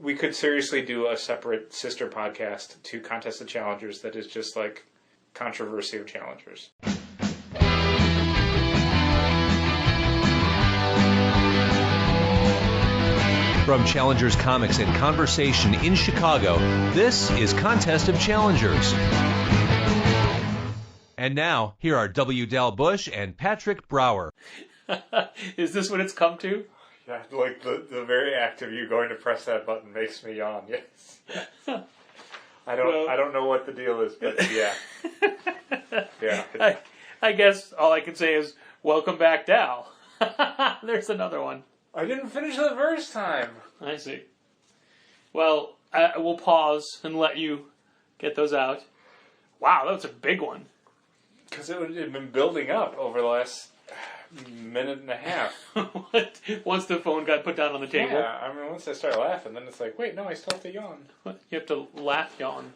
we could seriously do a separate sister podcast to Contest of Challengers that is just like controversy of challengers. From Challengers Comics and Conversation in Chicago, this is Contest of Challengers. And now, here are W. Dal Bush and Patrick Brower. Is this what it's come to? Yeah, like the very act of you going to press that button makes me yawn, yes. I don't know what the deal is, but yeah. Yeah. I guess all I can say is, welcome back, Dal. There's another one. I didn't finish the first time. I see. Well, we'll pause and let you get those out. Wow, that was a big one. Because it had been building up over the last minute and a half. What? Once the phone got put down on the table? Yeah, I mean, once I start laughing, then it's like, wait, no, I still have to yawn. What? You have to laugh yawn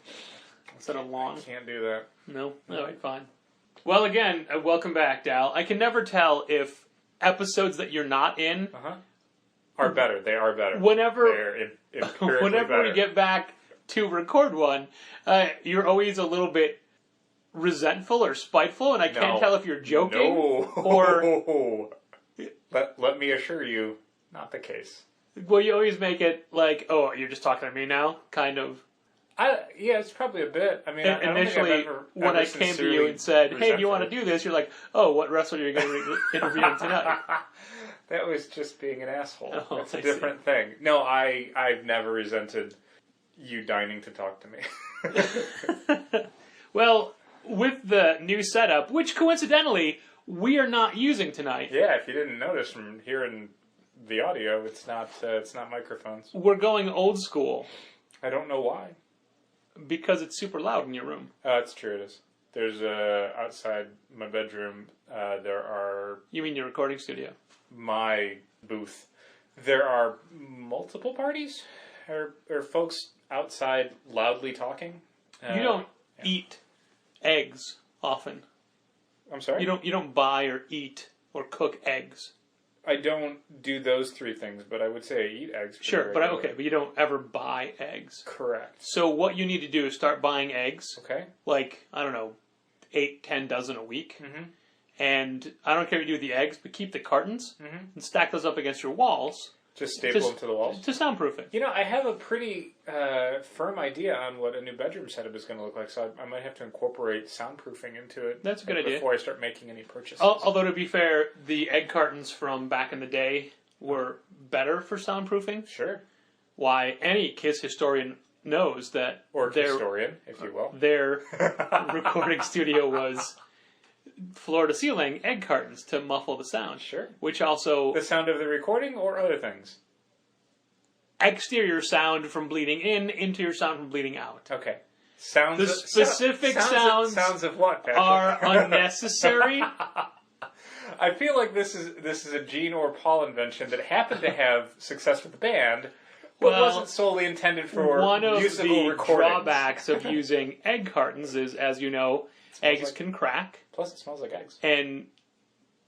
instead of lawn? I can't do that. No? All right, fine. Well, again, welcome back, Dal. I can never tell if episodes that you're not in are better. They are better. Whenever better. we get back to record one, you're always a little bit resentful or spiteful, and I can't tell if you're joking or... Let me assure you, not the case. Well, you always make it like, oh, you're just talking to me now, kind of. Yeah, it's probably a bit. I mean, initially, when I came to you and said, hey, do you want to do this? You're like, oh, what wrestler are you going to be interviewing tonight? That was just being an asshole. Oh, That's a different thing. No, I've never resented you deigning to talk to me. Well, with the new setup, which coincidentally, we are not using tonight. Yeah, if you didn't notice from hearing the audio, it's not microphones. We're going old school. I don't know why. Because it's super loud in your room. It's true, it is. There's outside my bedroom, there are... You mean your recording studio? My booth. There are multiple parties? Or folks outside loudly talking? You don't eat eggs often. I'm sorry? You don't buy or eat or cook eggs. I don't do those three things, but I would say I eat eggs. Sure, but you don't ever buy eggs. Correct. So what you need to do is start buying eggs. Okay. Like, I don't know, 8-10 dozen a week. Mm-hmm. And I don't care what you do with the eggs, but keep the cartons and stack those up against your walls. Just staple them to the walls? To soundproof it. You know, I have a pretty firm idea on what a new bedroom setup is going to look like, so I might have to incorporate soundproofing into it. That's a good idea. Before I start making any purchases. Although, to be fair, the egg cartons from back in the day were better for soundproofing. Sure. Why, any KISS historian knows that... Or historian, if you will. Their recording studio was... floor-to-ceiling egg cartons to muffle the sound. Sure. Which also... The sound of the recording or other things? Exterior sound from bleeding in, interior sound from bleeding out. Okay. The specific sounds of what, Patrick? are unnecessary. I feel like this is a Gene or Paul invention that happened to have success with the band, but wasn't solely intended for musical recordings. One of the drawbacks of using egg cartons is, as you know, eggs can crack. Plus, it smells like eggs. And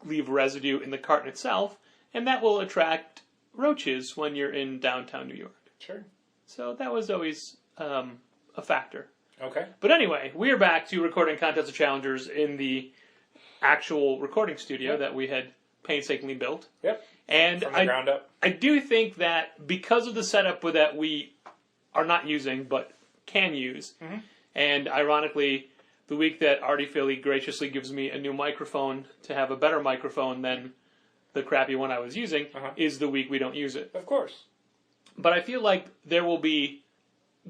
leave residue in the carton itself, and that will attract roaches when you're in downtown New York. Sure. So that was always a factor. Okay. But anyway, we are back to recording Contest of Challengers in the actual recording studio that we had painstakingly built. Yep. And from the ground up. I do think that because of the setup that we are not using but can use, and ironically... The week that Artie Philly graciously gives me a new microphone to have a better microphone than the crappy one I was using is the week we don't use it. Of course. But I feel like there will be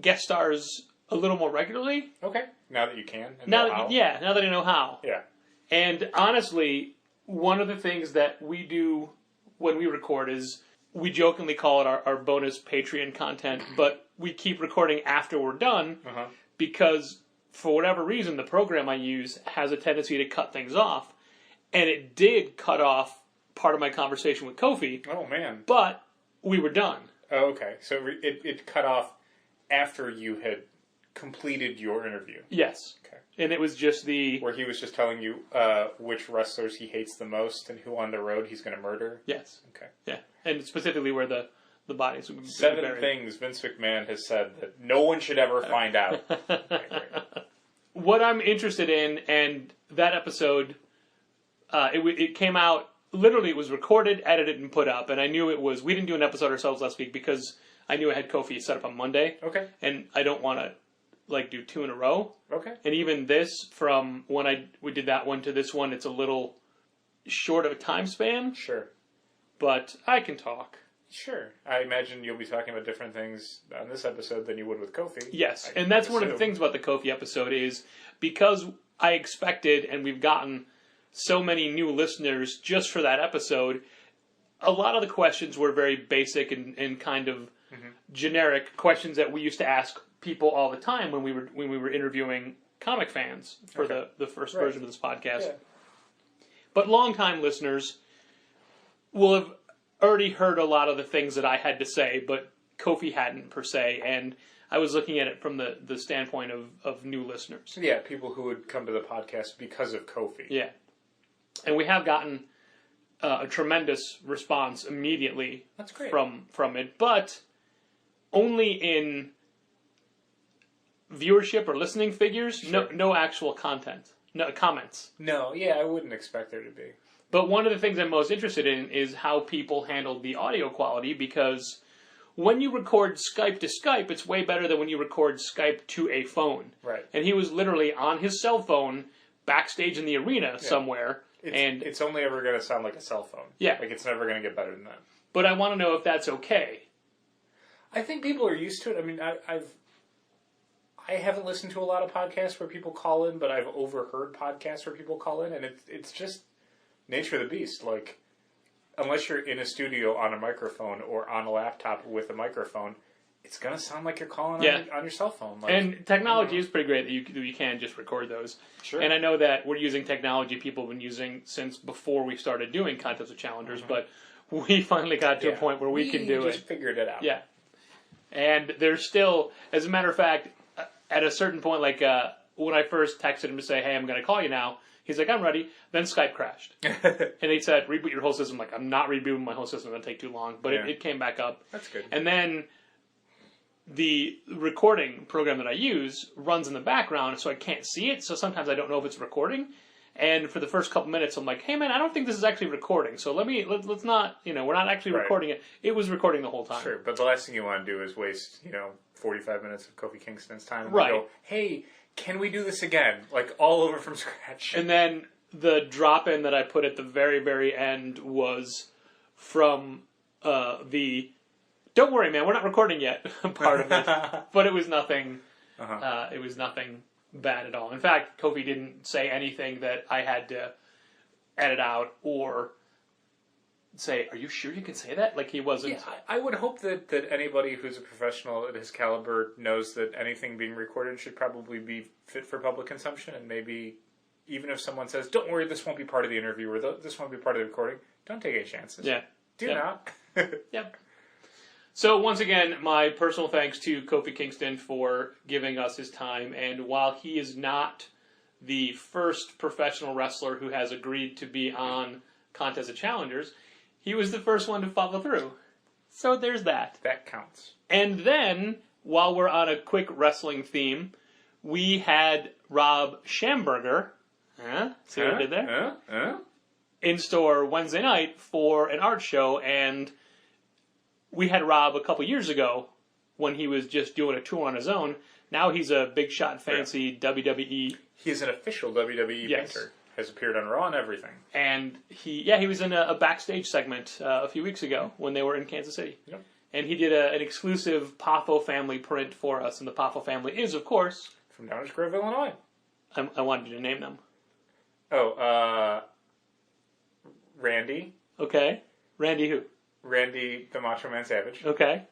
guest stars a little more regularly. Okay. Now that you can. And now how. now that I know how. Yeah. And honestly, one of the things that we do when we record is we jokingly call it our bonus Patreon content, but we keep recording after we're done because... For whatever reason, the program I use has a tendency to cut things off. And it did cut off part of my conversation with Kofi. Oh, man. But we were done. Oh, okay. So it cut off after you had completed your interview. Yes. Okay. And it was just Where he was just telling you which wrestlers he hates the most and who on the road he's going to murder? Yes. Okay. Yeah. And specifically where the the bodies. 7 things Vince McMahon has said that no one should ever find out. What I'm interested in, and that episode, it came out, literally it was recorded, edited, and put up, and I knew it was, we didn't do an episode ourselves last week because I knew I had Kofi set up on Monday. Okay. And I don't want to, do 2 in a row. Okay. And even this, from when we did that one to this one, it's a little short of a time span. Sure. But I can talk. Sure. I imagine you'll be talking about different things on this episode than you would with Kofi. Yes, and that's one of the things about the Kofi episode is because I expected, and we've gotten so many new listeners just for that episode, a lot of the questions were very basic and kind of generic questions that we used to ask people all the time when we were interviewing comic fans for the first version of this podcast. Yeah. But longtime listeners will have already heard a lot of the things that I had to say, but Kofi hadn't per se, and I was looking at it from the standpoint of new listeners. Yeah, people who would come to the podcast because of Kofi. Yeah. And we have gotten a tremendous response immediately. That's great. From it, but only in viewership or listening figures, sure. No actual content, no comments. No, yeah, I wouldn't expect there to be. But one of the things I'm most interested in is how people handled the audio quality, because when you record Skype to Skype, it's way better than when you record Skype to a phone. Right. And he was literally on his cell phone backstage in the arena somewhere. It's only ever going to sound like a cell phone. Yeah. Like, it's never going to get better than that. But I want to know if that's okay. I think people are used to it. I mean, I haven't listened to a lot of podcasts where people call in, but I've overheard podcasts where people call in, and it's just nature of the beast. Like, unless you're in a studio on a microphone or on a laptop with a microphone, it's going to sound like you're calling on your cell phone. Like, and technology is pretty great that you can just record those. Sure. And I know that we're using technology people have been using since before we started doing Contests of Challengers, but we finally got to a point where we can do it. We just figured it out. Yeah. And there's still, as a matter of fact, at a certain point, like when I first texted him to say, hey, I'm going to call you now, he's like, I'm ready. Then Skype crashed. And he said, reboot your whole system. Like, I'm not rebooting my whole system. It's going to take too long. But it came back up. That's good. And then the recording program that I use runs in the background, so I can't see it. So sometimes I don't know if it's recording. And for the first couple minutes, I'm like, hey, man, I don't think this is actually recording. So let's not, we're not actually recording it. It was recording the whole time. Sure, but the last thing you want to do is waste, 45 minutes of Kofi Kingston's time. And right. Go, hey, can we do this again? Like, all over from scratch. And then the drop-in that I put at the very, very end was from the, don't worry, man, we're not recording yet part of it. But it was nothing, it was nothing bad at all. In fact, Kofi didn't say anything that I had to edit out or say, are you sure you can say that? Like, he wasn't... Yeah, I would hope that anybody who's a professional at his caliber knows that anything being recorded should probably be fit for public consumption, and maybe even if someone says, don't worry, this won't be part of the interview, or this won't be part of the recording, don't take any chances. Yeah. Do not. Yep. So, once again, my personal thanks to Kofi Kingston for giving us his time, and while he is not the first professional wrestler who has agreed to be on Contest of Challengers, he was the first one to follow through. So there's that. That counts. And then, while we're on a quick wrestling theme, we had Rob Schamberger, see what I did there? In store Wednesday night for an art show, and we had Rob a couple years ago when he was just doing a tour on his own. Now he's a big shot, fancy WWE. He's an official WWE painter. Has appeared on Raw and everything. And he was in a backstage segment a few weeks ago when they were in Kansas City. Yep. And he did an exclusive Poffo family print for us. And the Poffo family is, of course... from Downers Grove, Illinois. I wanted you to name them. Oh, Randy. Okay. Randy who? Randy the Macho Man Savage. Okay.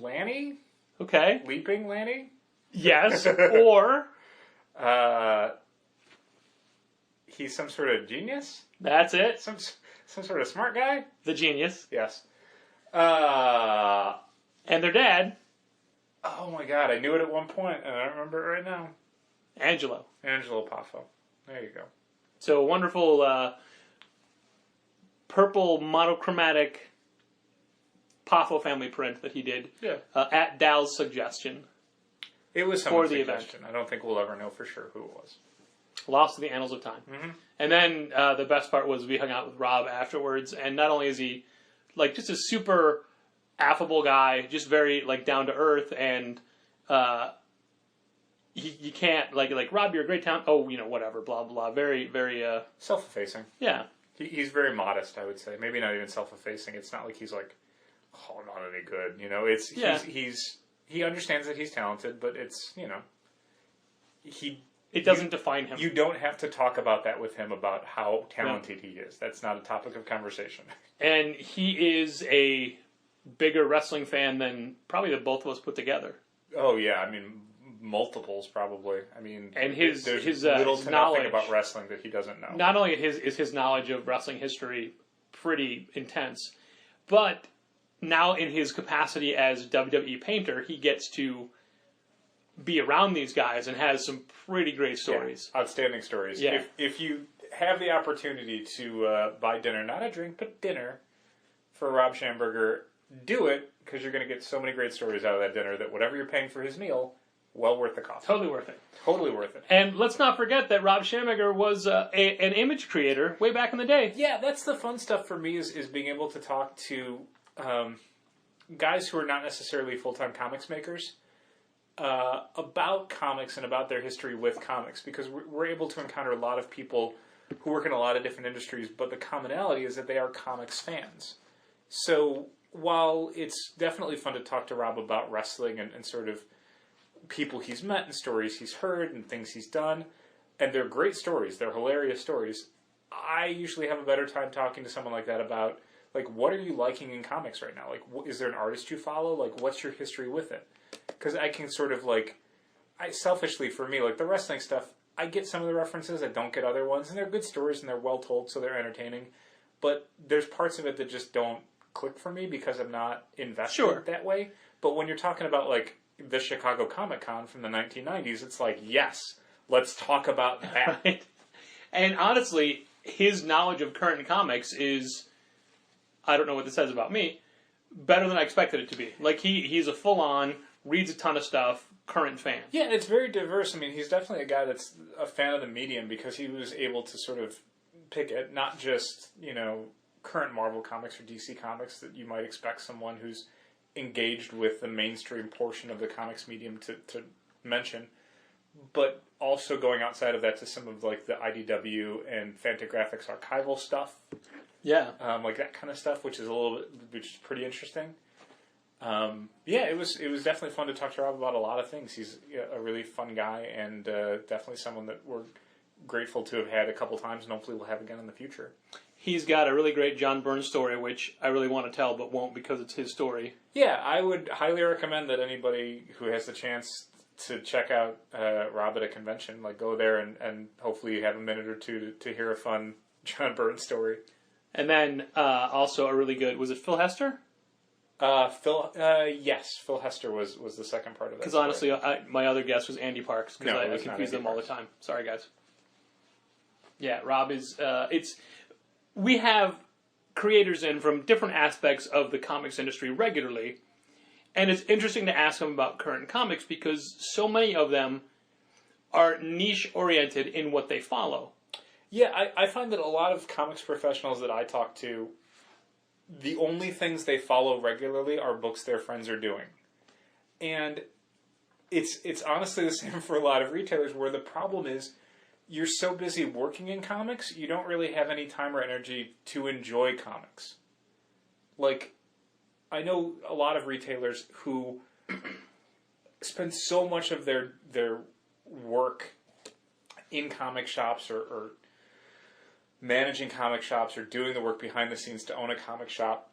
Lanny? Okay. Leaping Lanny? Yes. Or... he's some sort of genius? That's it. Some sort of smart guy? The genius. Yes. And their dad. Oh my god, I knew it at one point, and I don't remember it right now. Angelo Poffo. There you go. So a wonderful purple monochromatic Poffo family print that he did Yeah. At Dal's suggestion. It was for someone's the suggestion. I don't think we'll ever know for sure who it was. Lost to the annals of time. Mm-hmm. And then the best part was we hung out with Rob afterwards, and not only is he like just a super affable guy, just very like down to earth, and you can't like Rob, you're a great talent. Oh, whatever, blah blah. Very very Self-effacing. yeah. He's very modest, I would say. Maybe not even self-effacing. It's not like he's like, oh, I'm not any good. He understands that he's talented, but it's It doesn't define him. You don't have to talk about that with him about how talented he is. That's not a topic of conversation. And he is a bigger wrestling fan than probably the both of us put together. Oh yeah, I mean multiples probably. I mean, and there's his little to knowledge nothing about wrestling that he doesn't know. Not only is his knowledge of wrestling history pretty intense, but now in his capacity as WWE painter, he gets to be around these guys and has some pretty great stories. Yeah, outstanding stories. Yeah. If you have the opportunity to buy dinner, not a drink, but dinner, for Rob Schamberger, do it, because you're going to get so many great stories out of that dinner that whatever you're paying for his meal, well worth the cost. Totally worth it. Totally worth it. And let's not forget that Rob Schamberger was an image creator way back in the day. Yeah, that's the fun stuff for me is being able to talk to guys who are not necessarily full-time comics makers about comics and about their history with comics, because we're able to encounter a lot of people who work in a lot of different industries, but the commonality is that they are comics fans. So while it's definitely fun to talk to Rob about wrestling and sort of people he's met and stories he's heard and things he's done, and they're great stories, they're hilarious stories, I usually have a better time talking to someone like that about, like, what are you liking in comics right now? Like, is there an artist you follow? Like, what's your history with it? Because I can sort of, like, selfishly for me, like, the wrestling stuff, I get some of the references, I don't get other ones, and they're good stories and they're well told, so they're entertaining. But there's parts of it that just don't click for me because I'm not invested that way. But when you're talking about, like, the Chicago Comic Con from the 1990s, it's like, yes, let's talk about that. Right. And honestly, his knowledge of current comics is, I don't know what this says about me, better than I expected it to be. Like, he's a full-on, reads a ton of stuff, current fan. Yeah, it's very diverse. I mean, he's definitely a guy that's a fan of the medium because he was able to sort of pick it, not just, current Marvel comics or DC comics that you might expect someone who's engaged with the mainstream portion of the comics medium to mention, but also going outside of that to some of, like, the IDW and Fantagraphics archival stuff. Yeah. Like that kind of stuff, which is pretty interesting. It was definitely fun to talk to Rob about a lot of things. He's a really fun guy and definitely someone that we're grateful to have had a couple times and hopefully we'll have again in the future. He's got a really great John Byrne story, which I really want to tell but won't because it's his story. Yeah, I would highly recommend that anybody who has the chance to check out Rob at a convention, like, go there and hopefully you have a minute or two to hear a fun John Byrne story. And then also a really good, was it Phil Hester? Yes, Phil Hester was the second part of that. Because honestly, my other guess was Andy Parks, because I confuse them all the time. Sorry, guys. Yeah, Rob is, we have creators in from different aspects of the comics industry regularly, and it's interesting to ask them about current comics because so many of them are niche-oriented in what they follow. Yeah, I find that a lot of comics professionals that I talk to, the only things they follow regularly are books their friends are doing. And it's honestly the same for a lot of retailers where the problem is you're so busy working in comics, you don't really have any time or energy to enjoy comics. Like, I know a lot of retailers who spend so much of their work in comic shops or managing comic shops or doing the work behind the scenes to own a comic shop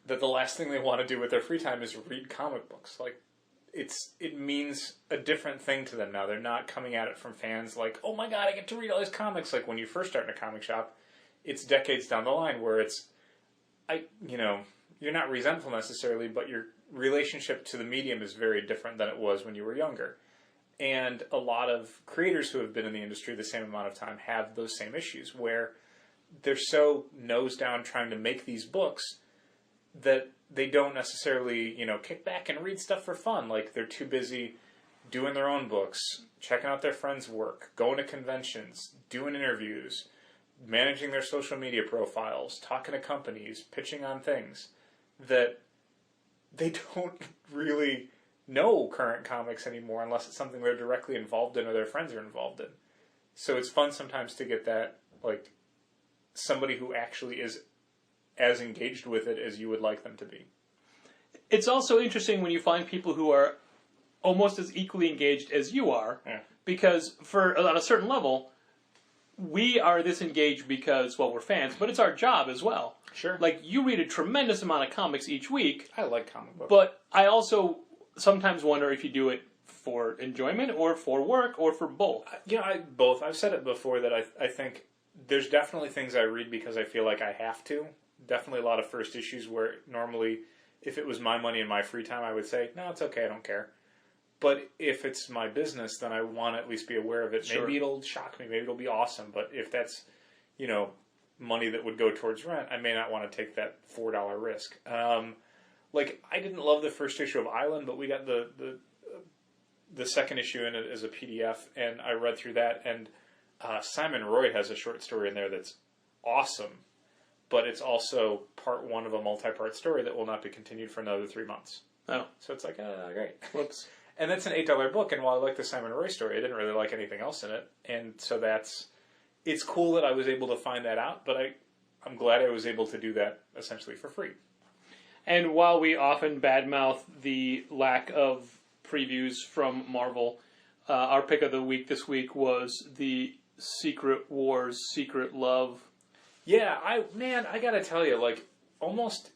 that the last thing they want to do with their free time is read comic books. Like, it means a different thing to them now. They're not coming at it from fans like, oh my god, I get to read all these comics. Like when you first start in a comic shop, it's decades down the line where you're not resentful necessarily, but your relationship to the medium is very different than it was when you were younger. And a lot of creators who have been in the industry the same amount of time have those same issues where they're so nose down trying to make these books that they don't necessarily, kick back and read stuff for fun. Like, they're too busy doing their own books, checking out their friends' work, going to conventions, doing interviews, managing their social media profiles, talking to companies, pitching on things, that they don't really know current comics anymore unless it's something they're directly involved in or their friends are involved in. So it's fun sometimes to get that, like, somebody who actually is as engaged with it as you would like them to be. It's also interesting when you find people who are almost as equally engaged as you are, because on a certain level, we are this engaged because, well, we're fans, but it's our job as well. Sure. Like, you read a tremendous amount of comics each week. I like comic books. But I also sometimes wonder if you do it for enjoyment or for work or for both. Both. I've said it before that I think there's definitely things I read because I feel like I have to. Definitely a lot of first issues where normally, if it was my money and my free time, I would say, no, it's okay, I don't care. But if it's my business, then I want to at least be aware of it. Sure. Maybe it'll shock me. Maybe it'll be awesome. But if that's, money that would go towards rent, I may not want to take that $4 risk. Like, I didn't love the first issue of Island, but we got the second issue in it as a PDF, and I read through that. And Simon Roy has a short story in there that's awesome, but it's also part one of a multi-part story that will not be continued for another 3 months. Oh. So it's like, great. Whoops. And that's an $8 book, and while I like the Simon Roy story, I didn't really like anything else in it. And so it's cool that I was able to find that out, but I'm glad I was able to do that essentially for free. And while we often badmouth the lack of previews from Marvel, our pick of the week this week was the Secret Wars, Secret Love. Yeah, I gotta tell you, like, almost,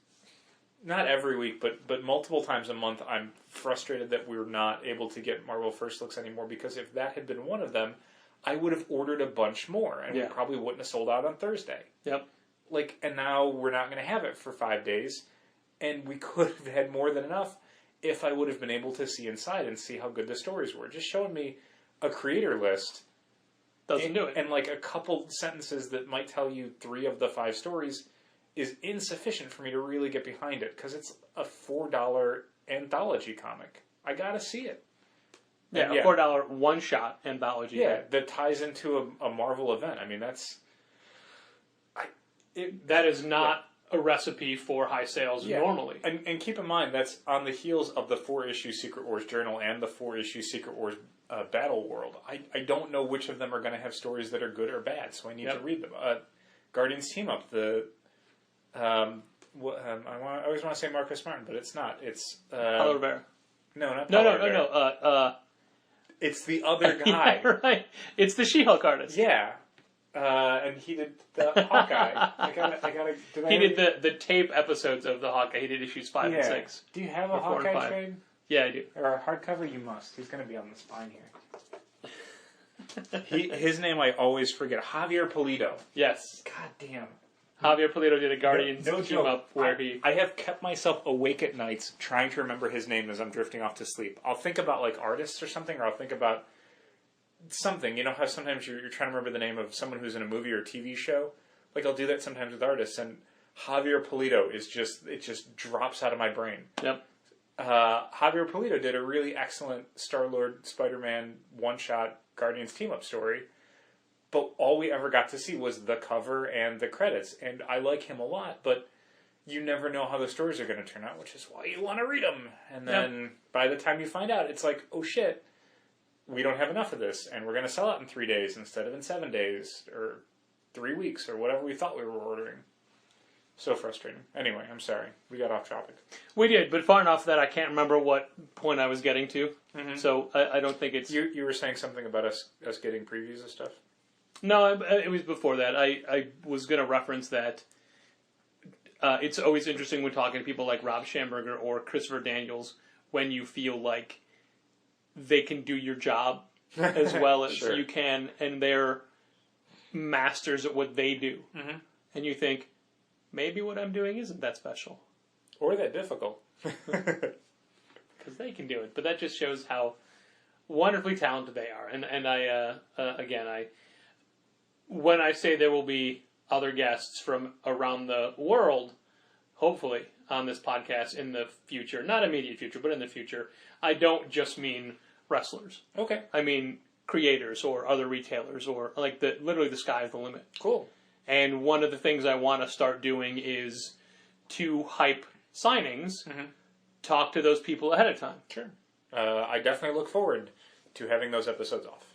not every week, but multiple times a month, I'm frustrated that we're not able to get Marvel First Looks anymore, because if that had been one of them, I would have ordered a bunch more, and we probably wouldn't have sold out on Thursday. Yep. Like, and now we're not going to have it for 5 days, and we could have had more than enough if I would have been able to see inside and see how good the stories were. Just showing me a creator list doesn't do it. And like a couple sentences that might tell you 3 of the 5 stories is insufficient for me to really get behind it, because it's a $4 anthology comic. I gotta see it. Yeah, a $4 one-shot anthology. Yeah, that ties into a Marvel event. I mean, that is not a recipe for high sales normally. And keep in mind, that's on the heels of the 4-issue Secret Wars Journal and the 4-issue Secret Wars Battle World. I don't know which of them are going to have stories that are good or bad, so I need to read them. Guardians Team Up, I always want to say Marcus Martin, but it's not. It's Paulo Rivera. No, not Paulo Rivera. No. It's the other guy. Yeah, right. It's the She-Hulk artist. Yeah. And he did the Hawkeye. He did the tape episodes of the Hawkeye. He did issues 5 and 6. Do you have a Hawkeye trade? Yeah, I do. Or a hardcover? You must. He's going to be on the spine here. His name I always forget. Javier Pulido. Yes. God damn. Javier Pulido did a Guardians Team Up where I have kept myself awake at nights trying to remember his name as I'm drifting off to sleep. I'll think about like artists or something, or I'll think about something. You know how sometimes you're trying to remember the name of someone who's in a movie or a TV show? Like, I'll do that sometimes with artists, and Javier Pulido it just drops out of my brain. Yep. Javier Pulido did a really excellent Star-Lord Spider-Man one-shot Guardians team-up story, but all we ever got to see was the cover and the credits, and I like him a lot, but you never know how the stories are going to turn out, which is why you want to read them. And then by the time you find out, it's like, oh shit, we don't have enough of this, and we're going to sell out in 3 days instead of in 7 days, or 3 weeks, or whatever we thought we were ordering. So frustrating. Anyway, I'm sorry. We got off topic. We did, but far enough that I can't remember what point I was getting to. Mm-hmm. So I don't think it's... You were saying something about us getting previews of stuff? No, it was before that. I was going to reference that it's always interesting when talking to people like Rob Schamberger or Christopher Daniels when you feel like they can do your job as well as you can, and they're masters at what they do. Mm-hmm. And you think, maybe what I'm doing isn't that special. Or that difficult. Because they can do it. But that just shows how wonderfully talented they are. And I when I say there will be other guests from around the world, hopefully, on this podcast in the future, not immediate future, but in the future, I don't just mean wrestlers. Okay. I mean creators or other retailers, or like literally the sky is the limit. Cool. And one of the things I want to start doing is to hype signings, talk to those people ahead of time. Sure. I definitely look forward to having those episodes off.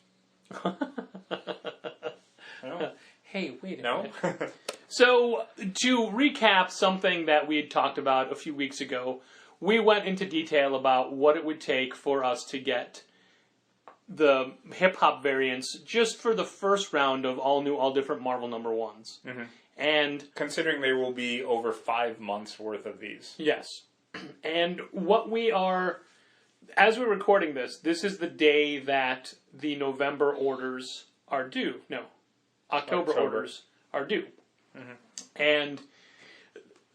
Hey, wait a No? minute. So, to recap something that we had talked about a few weeks ago, we went into detail about what it would take for us to get the hip-hop variants just for the first round of all new, all different Marvel number ones. And considering there will be over 5 months worth of these. yes. And what we are, as we're recording this, this is the day that the November orders are due. No, October. Orders are due. And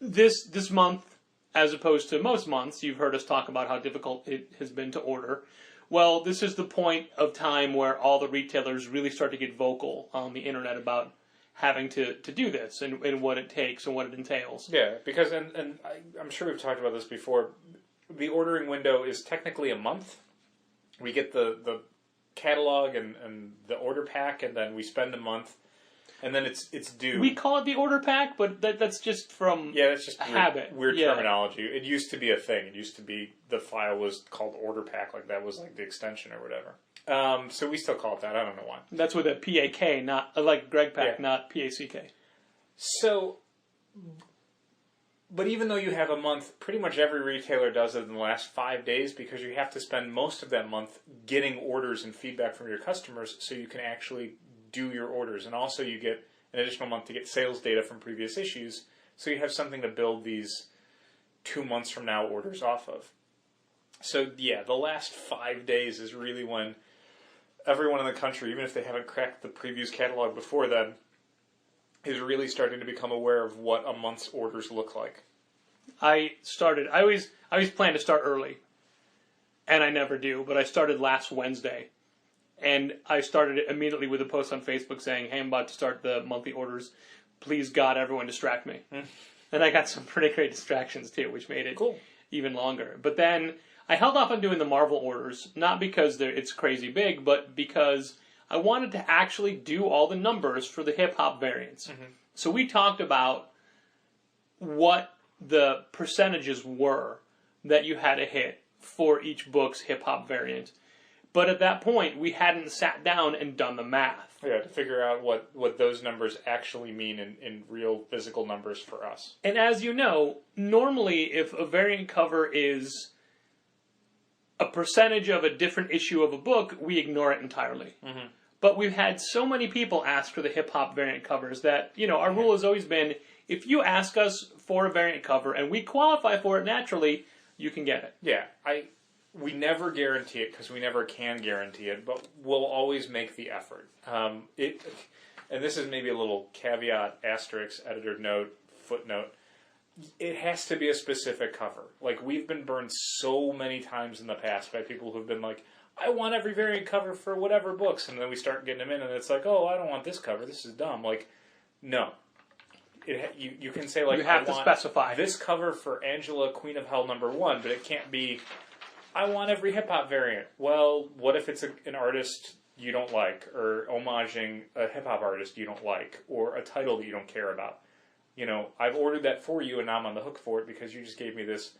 this month, as opposed to most months, you've heard us talk about how difficult it has been to order. Well, this is the point of time where all the retailers really start to get vocal on the internet about having to do this and what it takes and what it entails. Yeah, because, and I'm sure we've talked about this before, the ordering window is technically a month. We get the catalog and the order pack, and then we spend a month, and then it's due. We call it the order pack, but that's just from that's just habit. Weird terminology. It used to be a thing. It used to be the file was called order pack, like that was like the extension or whatever. So we still call it that. I don't know why. That's with a PAK, not like Greg Pack, not PACK. So, but even though you have a month, pretty much every retailer does it in the last 5 days because you have to spend most of that month getting orders and feedback from your customers so you can actually do your orders. And also you get an additional month to get sales data from previous issues so you have something to build these 2 months from now orders off of. So yeah, the last 5 days is really when everyone in the country, even if they haven't cracked the previews catalog before then, is really starting to become aware of what a month's orders look like. I always plan to start early, and I never do, but I started last Wednesday. And I started it immediately with a post on Facebook saying, hey, I'm about to start the monthly orders. Please, God, everyone distract me. And I got some pretty great distractions, too, which made it even longer. But then I held off on doing the Marvel orders, not because it's crazy big, but because I wanted to actually do all the numbers for the hip-hop variants. So we talked about what the percentages were that you had to hit for each book's hip-hop variant. But at that point, we hadn't sat down and done the math. Yeah, to figure out what those numbers actually mean in real physical numbers for us. And as you know, normally if a variant cover is a percentage of a different issue of a book, we ignore it entirely. But we've had so many people ask for the hip-hop variant covers that, our rule has always been, if you ask us for a variant cover and we qualify for it naturally, you can get it. Yeah, we never guarantee it because we never can guarantee it, but we'll always make the effort. And this is maybe a little caveat, asterisk, editor note, footnote. It has to be a specific cover. Like, we've been burned so many times in the past by people who've been like, I want every variant cover for whatever books, and then we start getting them in, and it's like, oh, I don't want this cover. This is dumb. Like, no. You can say, like, you have to specify this cover for Angela, Queen of Hell #1, but it can't be, I want every hip-hop variant. Well, what if it's an artist you don't like, or homaging a hip-hop artist you don't like, or a title that you don't care about? I've ordered that for you, and now I'm on the hook for it because you just gave me this,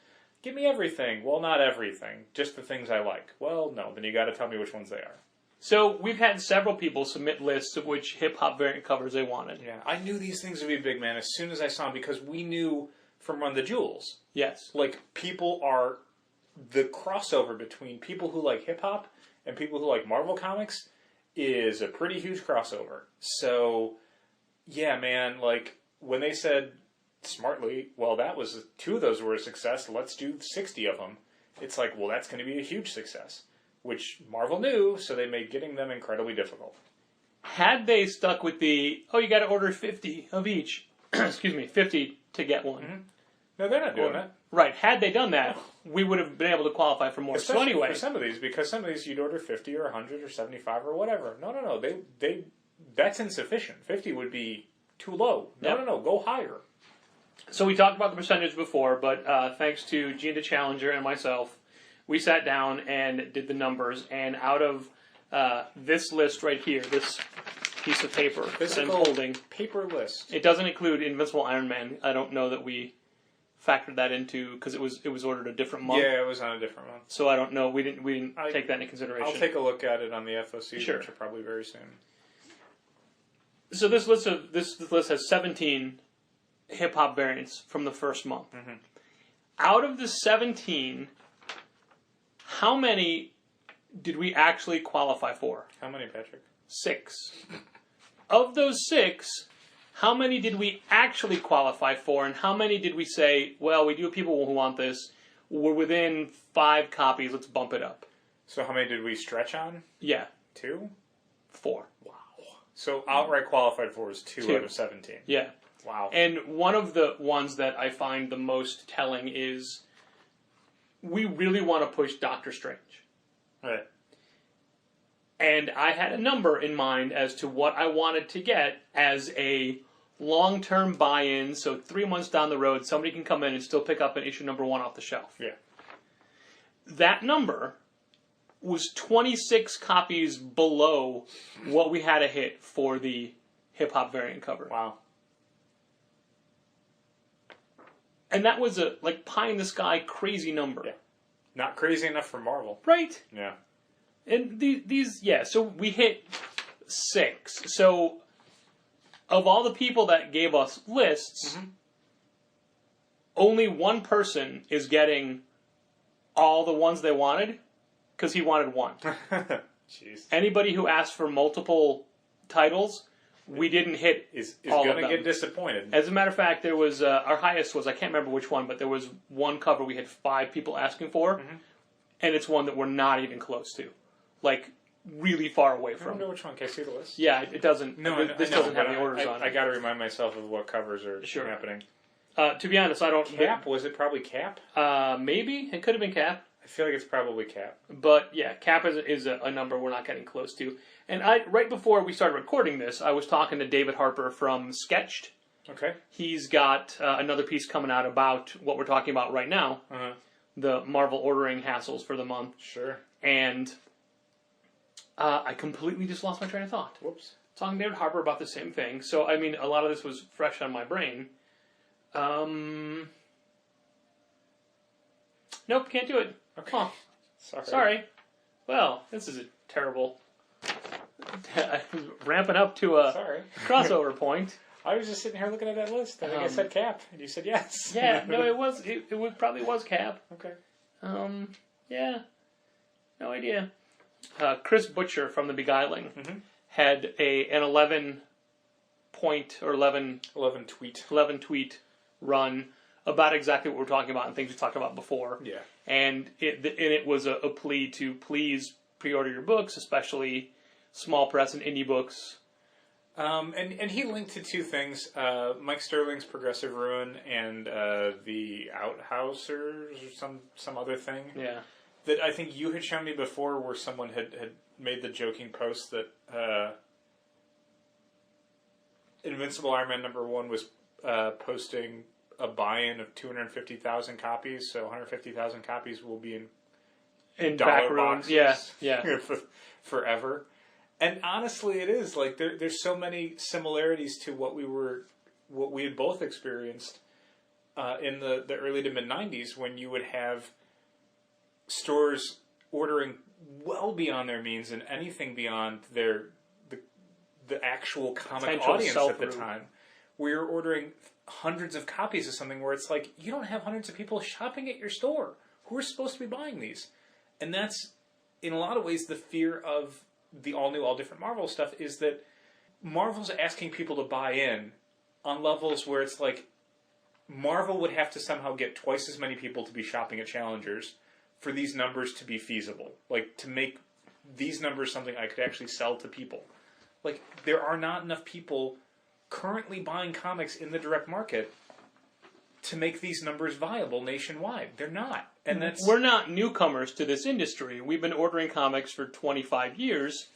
give me everything. Well, not everything, just the things I like. Well, no, then you got to tell me which ones they are. So we've had several people submit lists of which hip-hop variant covers they wanted. Yeah, I knew these things would be big, man, as soon as I saw them, because we knew from Run the Jewels. Yes. Like, people are, the crossover between people who like hip-hop and people who like Marvel Comics is a pretty huge crossover. So, yeah, man, like, when they said smartly, well, that was 2 of those were a success, let's do 60 of them. It's like, well, that's going to be a huge success, which Marvel knew, so they made getting them incredibly difficult. Had they stuck with you got to order 50 of each, 50 to get one. No, they're not doing that. Right, had they done that, we would have been able to qualify for more. Especially so anyway, for some of these, because some of these you'd order 50 or 100 or 75 or whatever. No, they that's insufficient. 50 would be too low. No, go higher. So we talked about the percentage before, but thanks to Gene the Challenger and myself, we sat down and did the numbers, and out of this list right here, this piece of paper that I'm holding, paper list. It doesn't include Invincible Iron Man. I don't know that we factored that into, because it was ordered a different month. Yeah, it was on a different month. So I don't know. We didn't take that into consideration. I'll take a look at it on the FOC, Sure. which are probably very soon. So this list has 17 hip hop variants from the first month. Mm-hmm. Out of the 17, how many did we actually qualify for? How many, Patrick? 6. Of those 6, how many did we actually qualify for, and how many did we say, well, we do have people who want this, we're within 5 copies, let's bump it up? So how many did we stretch on? Yeah. 2? 4. Wow. So outright qualified for is 2 out of 17. Yeah. Wow. And one of the ones that I find the most telling is we really want to push Doctor Strange. Right. And I had a number in mind as to what I wanted to get as a long-term buy-in, so 3 months down the road, somebody can come in and still pick up an issue number 1 off the shelf. Yeah. That number was 26 copies below what we had to hit for the hip-hop variant cover. Wow. And that was a pie-in-the-sky crazy number. Yeah. Not crazy enough for Marvel. Right? Yeah. And so we hit 6. So, of all the people that gave us lists, only one person is getting all the ones they wanted, because he wanted 1. Jeez. Anybody who asked for multiple titles, we didn't hit is all going of to them. get disappointed. As a matter of fact, there was, our highest was, I can't remember which one, but there was one cover we had 5 people asking for, and it's one that we're not even close to. Really far away I from. don't know which one. Can I see the list? Yeah, it doesn't. No, this doesn't have any orders on it. I got to remind myself of what covers are Sure. happening. To be honest, I don't. Cap? Was it probably Cap? Maybe it could have been Cap. I feel like it's probably Cap. But yeah, Cap is a number we're not getting close to. And right before we started recording this, I was talking to David Harper from Sketched. Okay. He's got another piece coming out about what we're talking about right now, the Marvel ordering hassles for the month. Sure. And I completely just lost my train of thought. Whoops. Talking to David Harper about the same thing. So, I mean, a lot of this was fresh on my brain. Nope, can't do it. Okay. Huh. Sorry. Well, this is a terrible... ramping up to a crossover point. I was just sitting here looking at that list. I think I said Cap, and you said yes. Yeah, no, it probably was Cap. Okay. Yeah. No idea. Chris Butcher from The Beguiling had an 11 tweet run about exactly what we're talking about and things we talked about before. Yeah. And it was a plea to please pre-order your books, especially small press and indie books. And he linked to 2 things: Mike Sterling's Progressive Ruin and the Outhousers or some other thing. Yeah. That I think you had shown me before, where someone had made the joking post that Invincible Iron Man #1 was posting a buy-in of 250,000 copies, so 150,000 copies will be in back dollar rooms. boxes. Yeah. Forever. And honestly, it is like there's so many similarities to what we had both experienced in the early to mid '90s, when you would have stores ordering well beyond their means and anything beyond the actual comic Potential audience sell-through. at the time. We were ordering hundreds of copies of something where it's like, you don't have hundreds of people shopping at your store who are supposed to be buying these. And that's, in a lot of ways, the fear of the all-new, all-different Marvel stuff, is that Marvel's asking people to buy in on levels where it's like Marvel would have to somehow get twice as many people to be shopping at Challengers for these numbers to be feasible. Like, to make these numbers something I could actually sell to people. Like, there are not enough people currently buying comics in the direct market to make these numbers viable nationwide. They're not. And that's... We're not newcomers to this industry. We've been ordering comics for 25 years.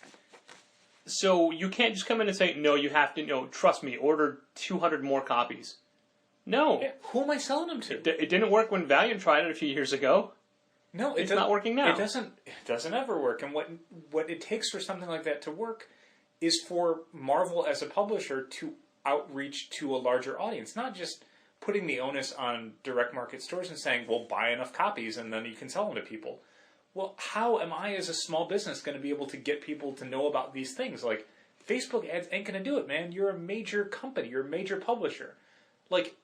So you can't just come in and say, no, you have to, trust me, order 200 more copies. No. Yeah, who am I selling them to? It didn't work when Valiant tried it a few years ago. No, it's not working now. It doesn't ever work. And what it takes for something like that to work is for Marvel as a publisher to outreach to a larger audience, not just putting the onus on direct market stores and saying, well, buy enough copies and then you can sell them to people. Well, how am I as a small business going to be able to get people to know about these things? Like, Facebook ads ain't going to do it, man. You're a major company. You're a major publisher. Like,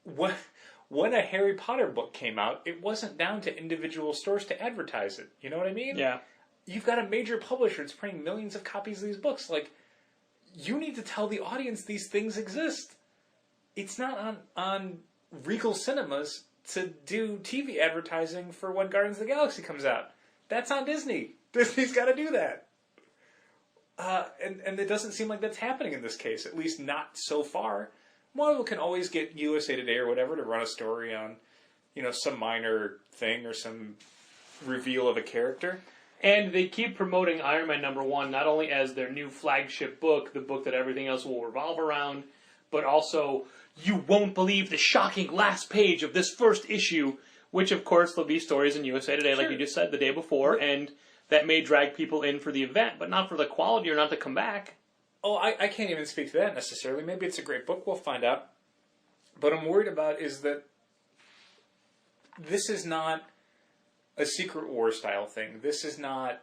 when a Harry Potter book came out, it wasn't down to individual stores to advertise it. You know what I mean? Yeah. You've got a major publisher that's printing millions of copies of these books. Like, you need to tell the audience these things exist. It's not on Regal Cinemas to do TV advertising for when Guardians of the Galaxy comes out. That's on Disney. Disney's got to do that. And it doesn't seem like that's happening in this case, at least not so far. Marvel can always get USA Today or whatever to run a story on, some minor thing or some reveal of a character. And they keep promoting Iron Man #1 not only as their new flagship book, the book that everything else will revolve around, but also, you won't believe the shocking last page of this first issue, which of course there'll be stories in USA Today, like you just said, the day before, and that may drag people in for the event, but not for the quality or not to come back. Oh, I can't even speak to that necessarily. Maybe it's a great book, we'll find out. But I'm worried about is that this is not a Secret War style thing. This is not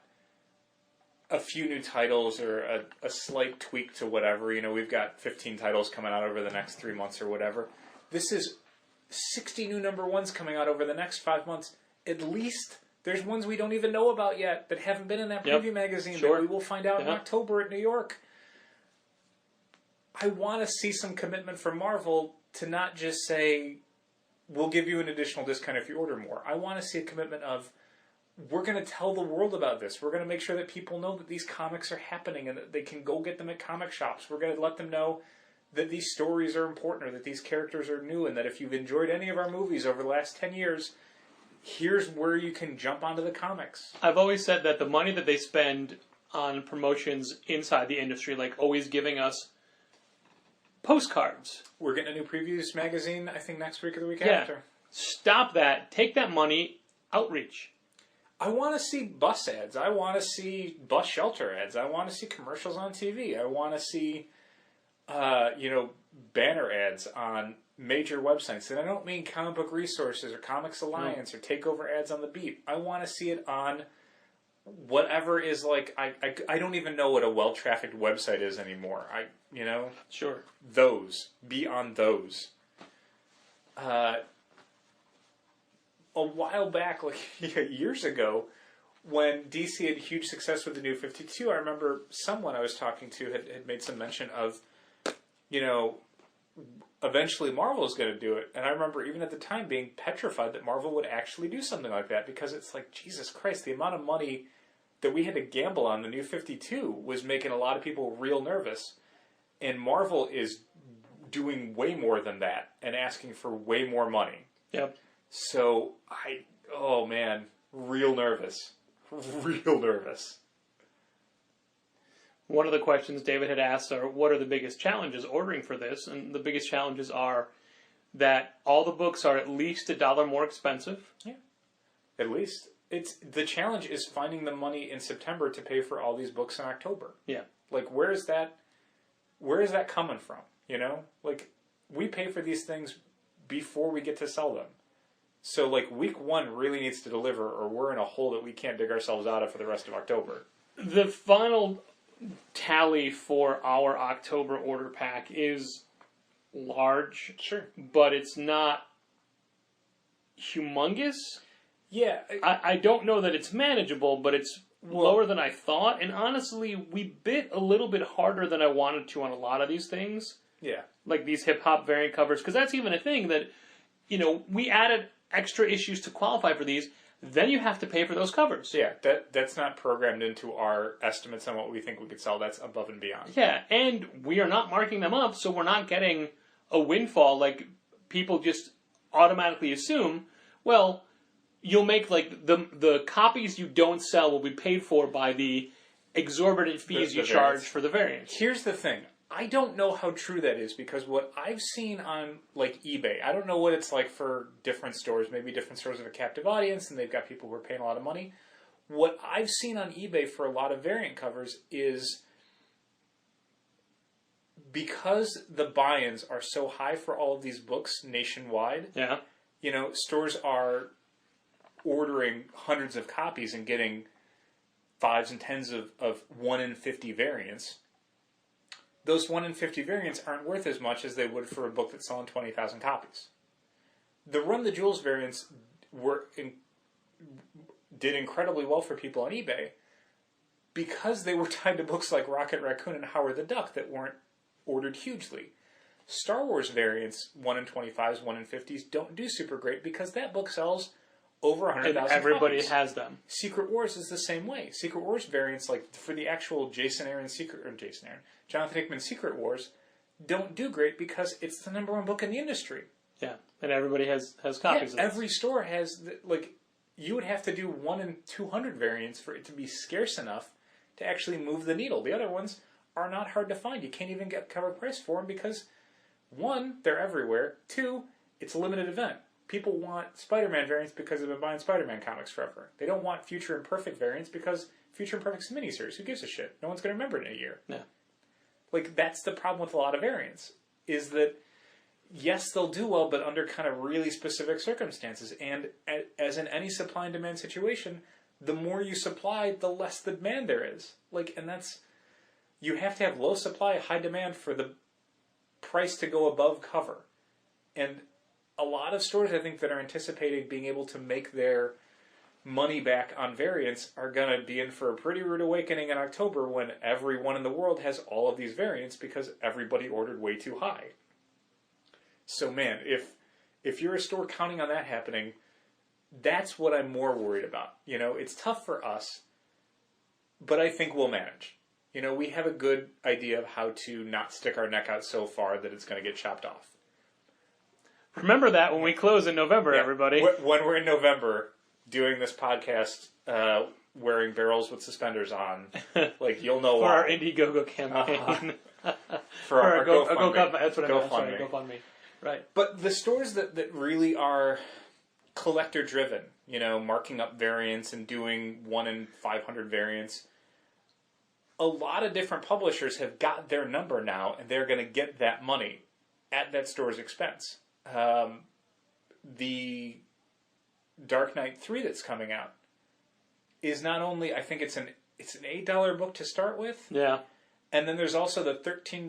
a few new titles or a slight tweak to whatever. We've got 15 titles coming out over the next 3 months or whatever. This is 60 new #1s coming out over the next 5 months. At least there's ones we don't even know about yet that haven't been in that preview magazine that we will find out in October at New York. I want to see some commitment from Marvel to not just say, we'll give you an additional discount if you order more. I want to see a commitment of, we're going to tell the world about this. We're going to make sure that people know that these comics are happening and that they can go get them at comic shops. We're going to let them know that these stories are important or that these characters are new and that if you've enjoyed any of our movies over the last 10 years, here's where you can jump onto the comics. I've always said that the money that they spend on promotions inside the industry, like always giving us postcards. We're getting a new previews magazine, I think, next week or the week after. Stop that. Take that money. Outreach. I want to see bus ads. I want to see bus shelter ads. I want to see commercials on TV. I want to see, banner ads on major websites. And I don't mean Comic Book Resources or Comics Alliance or Takeover ads on the beat. I want to see it on whatever is like, I don't even know what a well-trafficked website is anymore. Sure. Those. Be on those. A while back, like years ago, when DC had huge success with the New 52, I remember someone I was talking to had made some mention of, eventually Marvel is going to do it. And I remember even at the time being petrified that Marvel would actually do something like that, because it's like, Jesus Christ, the amount of money that we had to gamble on the New 52 was making a lot of people real nervous. And Marvel is doing way more than that and asking for way more money. Yep. So, real nervous. Real nervous. One of the questions David had asked are, what are the biggest challenges ordering for this? And the biggest challenges are that all the books are at least $1 more expensive. Yeah. At least. The challenge is finding the money in September to pay for all these books in October. Yeah. Like, where is that coming from? Like, we pay for these things before we get to sell them. So, like, week 1 really needs to deliver, or we're in a hole that we can't dig ourselves out of for the rest of October. The final tally for our October order pack is large. Sure. But it's not humongous. Yeah. I don't know that it's manageable, but it's lower than I thought. And honestly, we bit a little bit harder than I wanted to on a lot of these things. Yeah. Like these hip-hop variant covers. Because that's even a thing that, we added extra issues to qualify for these. Then you have to pay for those covers. Yeah, that's not programmed into our estimates on what we think we could sell. That's above and beyond. Yeah, and we are not marking them up, so we're not getting a windfall like people just automatically assume. Well, you'll make like the copies you don't sell will be paid for by the exorbitant fees you charge for the variants. Here's the thing. I don't know how true that is, because what I've seen on like eBay, I don't know what it's like for different stores. Maybe different stores have a captive audience and they've got people who are paying a lot of money. What I've seen on eBay for a lot of variant covers is, because the buy-ins are so high for all of these books nationwide, stores are ordering hundreds of copies and getting 5s and 10s of 1 in 50 variants. Those 1 in 50 variants aren't worth as much as they would for a book that's selling 20,000 copies. The Run the Jewels variants did incredibly well for people on eBay because they were tied to books like Rocket Raccoon and Howard the Duck that weren't ordered hugely. Star Wars variants, 1 in 25s, 1 in 50s, don't do super great because that book sells over 100,000 copies. Everybody has them. Secret Wars is the same way. Secret Wars variants, like for the actual Jonathan Hickman Secret Wars, don't do great because it's the #1 book in the industry. Yeah, and everybody has copies of it. Every store has, you would have to do 1 in 200 variants for it to be scarce enough to actually move the needle. The other ones are not hard to find. You can't even get cover price for them because, 1, they're everywhere. 2, it's a limited event. People want Spider-Man variants because they've been buying Spider-Man comics forever. They don't want Future Imperfect variants because Future Imperfect's a miniseries. Who gives a shit? No one's going to remember it in a year. Yeah. That's the problem with a lot of variants, is that, yes, they'll do well, but under kind of really specific circumstances. And as in any supply and demand situation, the more you supply, the less the demand there is. You have to have low supply, high demand for the price to go above cover. And a lot of stores, I think, that are anticipating being able to make their money back on variants are going to be in for a pretty rude awakening in October when everyone in the world has all of these variants because everybody ordered way too high. So, man, if you're a store counting on that happening, that's what I'm more worried about. It's tough for us, but I think we'll manage. We have a good idea of how to not stick our neck out so far that it's going to get chopped off. Remember that when we close in November, everybody. When we're in November doing this podcast, wearing barrels with suspenders on, you'll know for why. Our Indiegogo campaign. For our GoFundMe. That's what I meant. Sorry, GoFundMe. Right. But the stores that really are collector driven, marking up variants and doing 1 in 500 variants, a lot of different publishers have got their number now, and they're going to get that money at that store's expense. The Dark Knight 3 that's coming out is not only, I think it's an $8 book to start with. Yeah. And then there's also the $13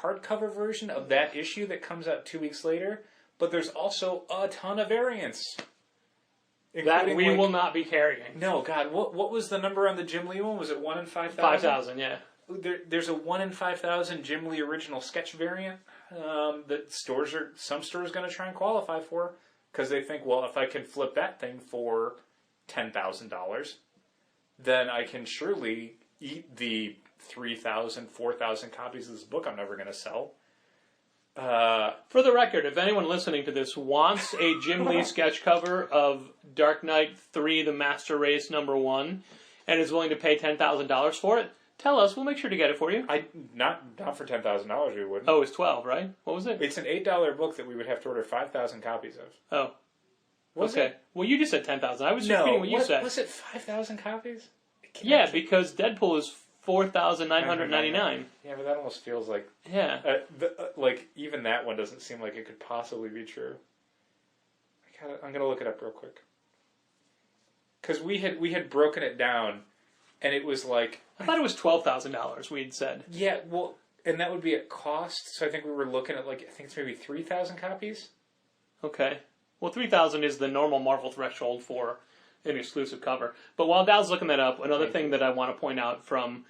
hardcover version of that issue that comes out 2 weeks later. But there's also a ton of variants. That we will not be carrying. No, God, what was the number on the Jim Lee one? Was it 1 in 5,000? 5,000, yeah. There's a 1 in 5,000 Jim Lee original sketch variant that some stores going to try and qualify for because they think, well, if I can flip that thing for $10,000, then I can surely eat the 3,000, 4,000 copies of this book I'm never going to sell. For the record, if anyone listening to this wants a Jim Lee sketch cover of Dark Knight 3, The Master Race #1, and is willing to pay $10,000 for it, tell us. We'll make sure to get it for you. Not for $10,000 we wouldn't. Oh, it's 12, right? What was it? It's an $8 book that we would have to order 5,000 copies of. Oh. Was okay. It? Well, you just said 10,000. I was just reading what you said. Was it 5,000 copies? Yeah, because Deadpool is 4,999. Yeah, but that almost feels like... Yeah. Even that one doesn't seem like it could possibly be true. I'm going to look it up real quick. Because we had broken it down, and it was like... I thought it was $12,000, we'd said. Yeah, well, and that would be at cost, so I think we were looking at, I think it's maybe 3,000 copies? Okay. Well, 3,000 is the normal Marvel threshold for an exclusive cover. But while Dal's looking that up, another thing that I want to point out from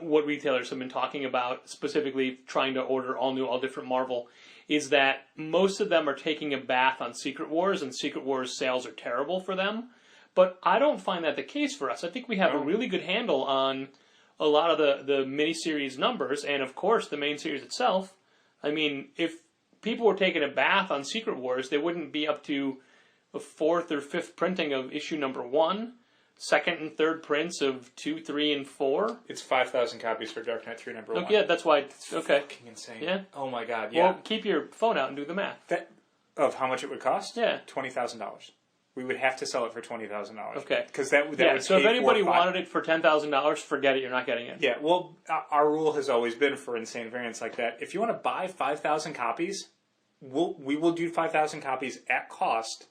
what retailers have been talking about, specifically trying to order all new, all different Marvel, is that most of them are taking a bath on Secret Wars, and Secret Wars sales are terrible for them. But I don't find that the case for us. I think we have a really good handle on a lot of the miniseries numbers, and of course the main series itself. I mean, if people were taking a bath on Secret Wars, they wouldn't be up to a 4th or 5th printing of issue #1. second and third prints of 2, 3, and 4. It's 5,000 copies for Dark Knight 3 number 1. Yeah, that's why. Okay. Fucking insane. Yeah. Oh my god. Yeah. Well, keep your phone out and do the math. Of how much it would cost? Yeah. $20,000. We would have to sell it for $20,000. Okay. Because that would So if pay anybody 4 or 5. wanted it for $10,000, forget it. You're not getting it. Yeah. Well, our rule has always been for insane variants like that. If you want to buy 5,000 copies, we will do 5,000 copies at cost,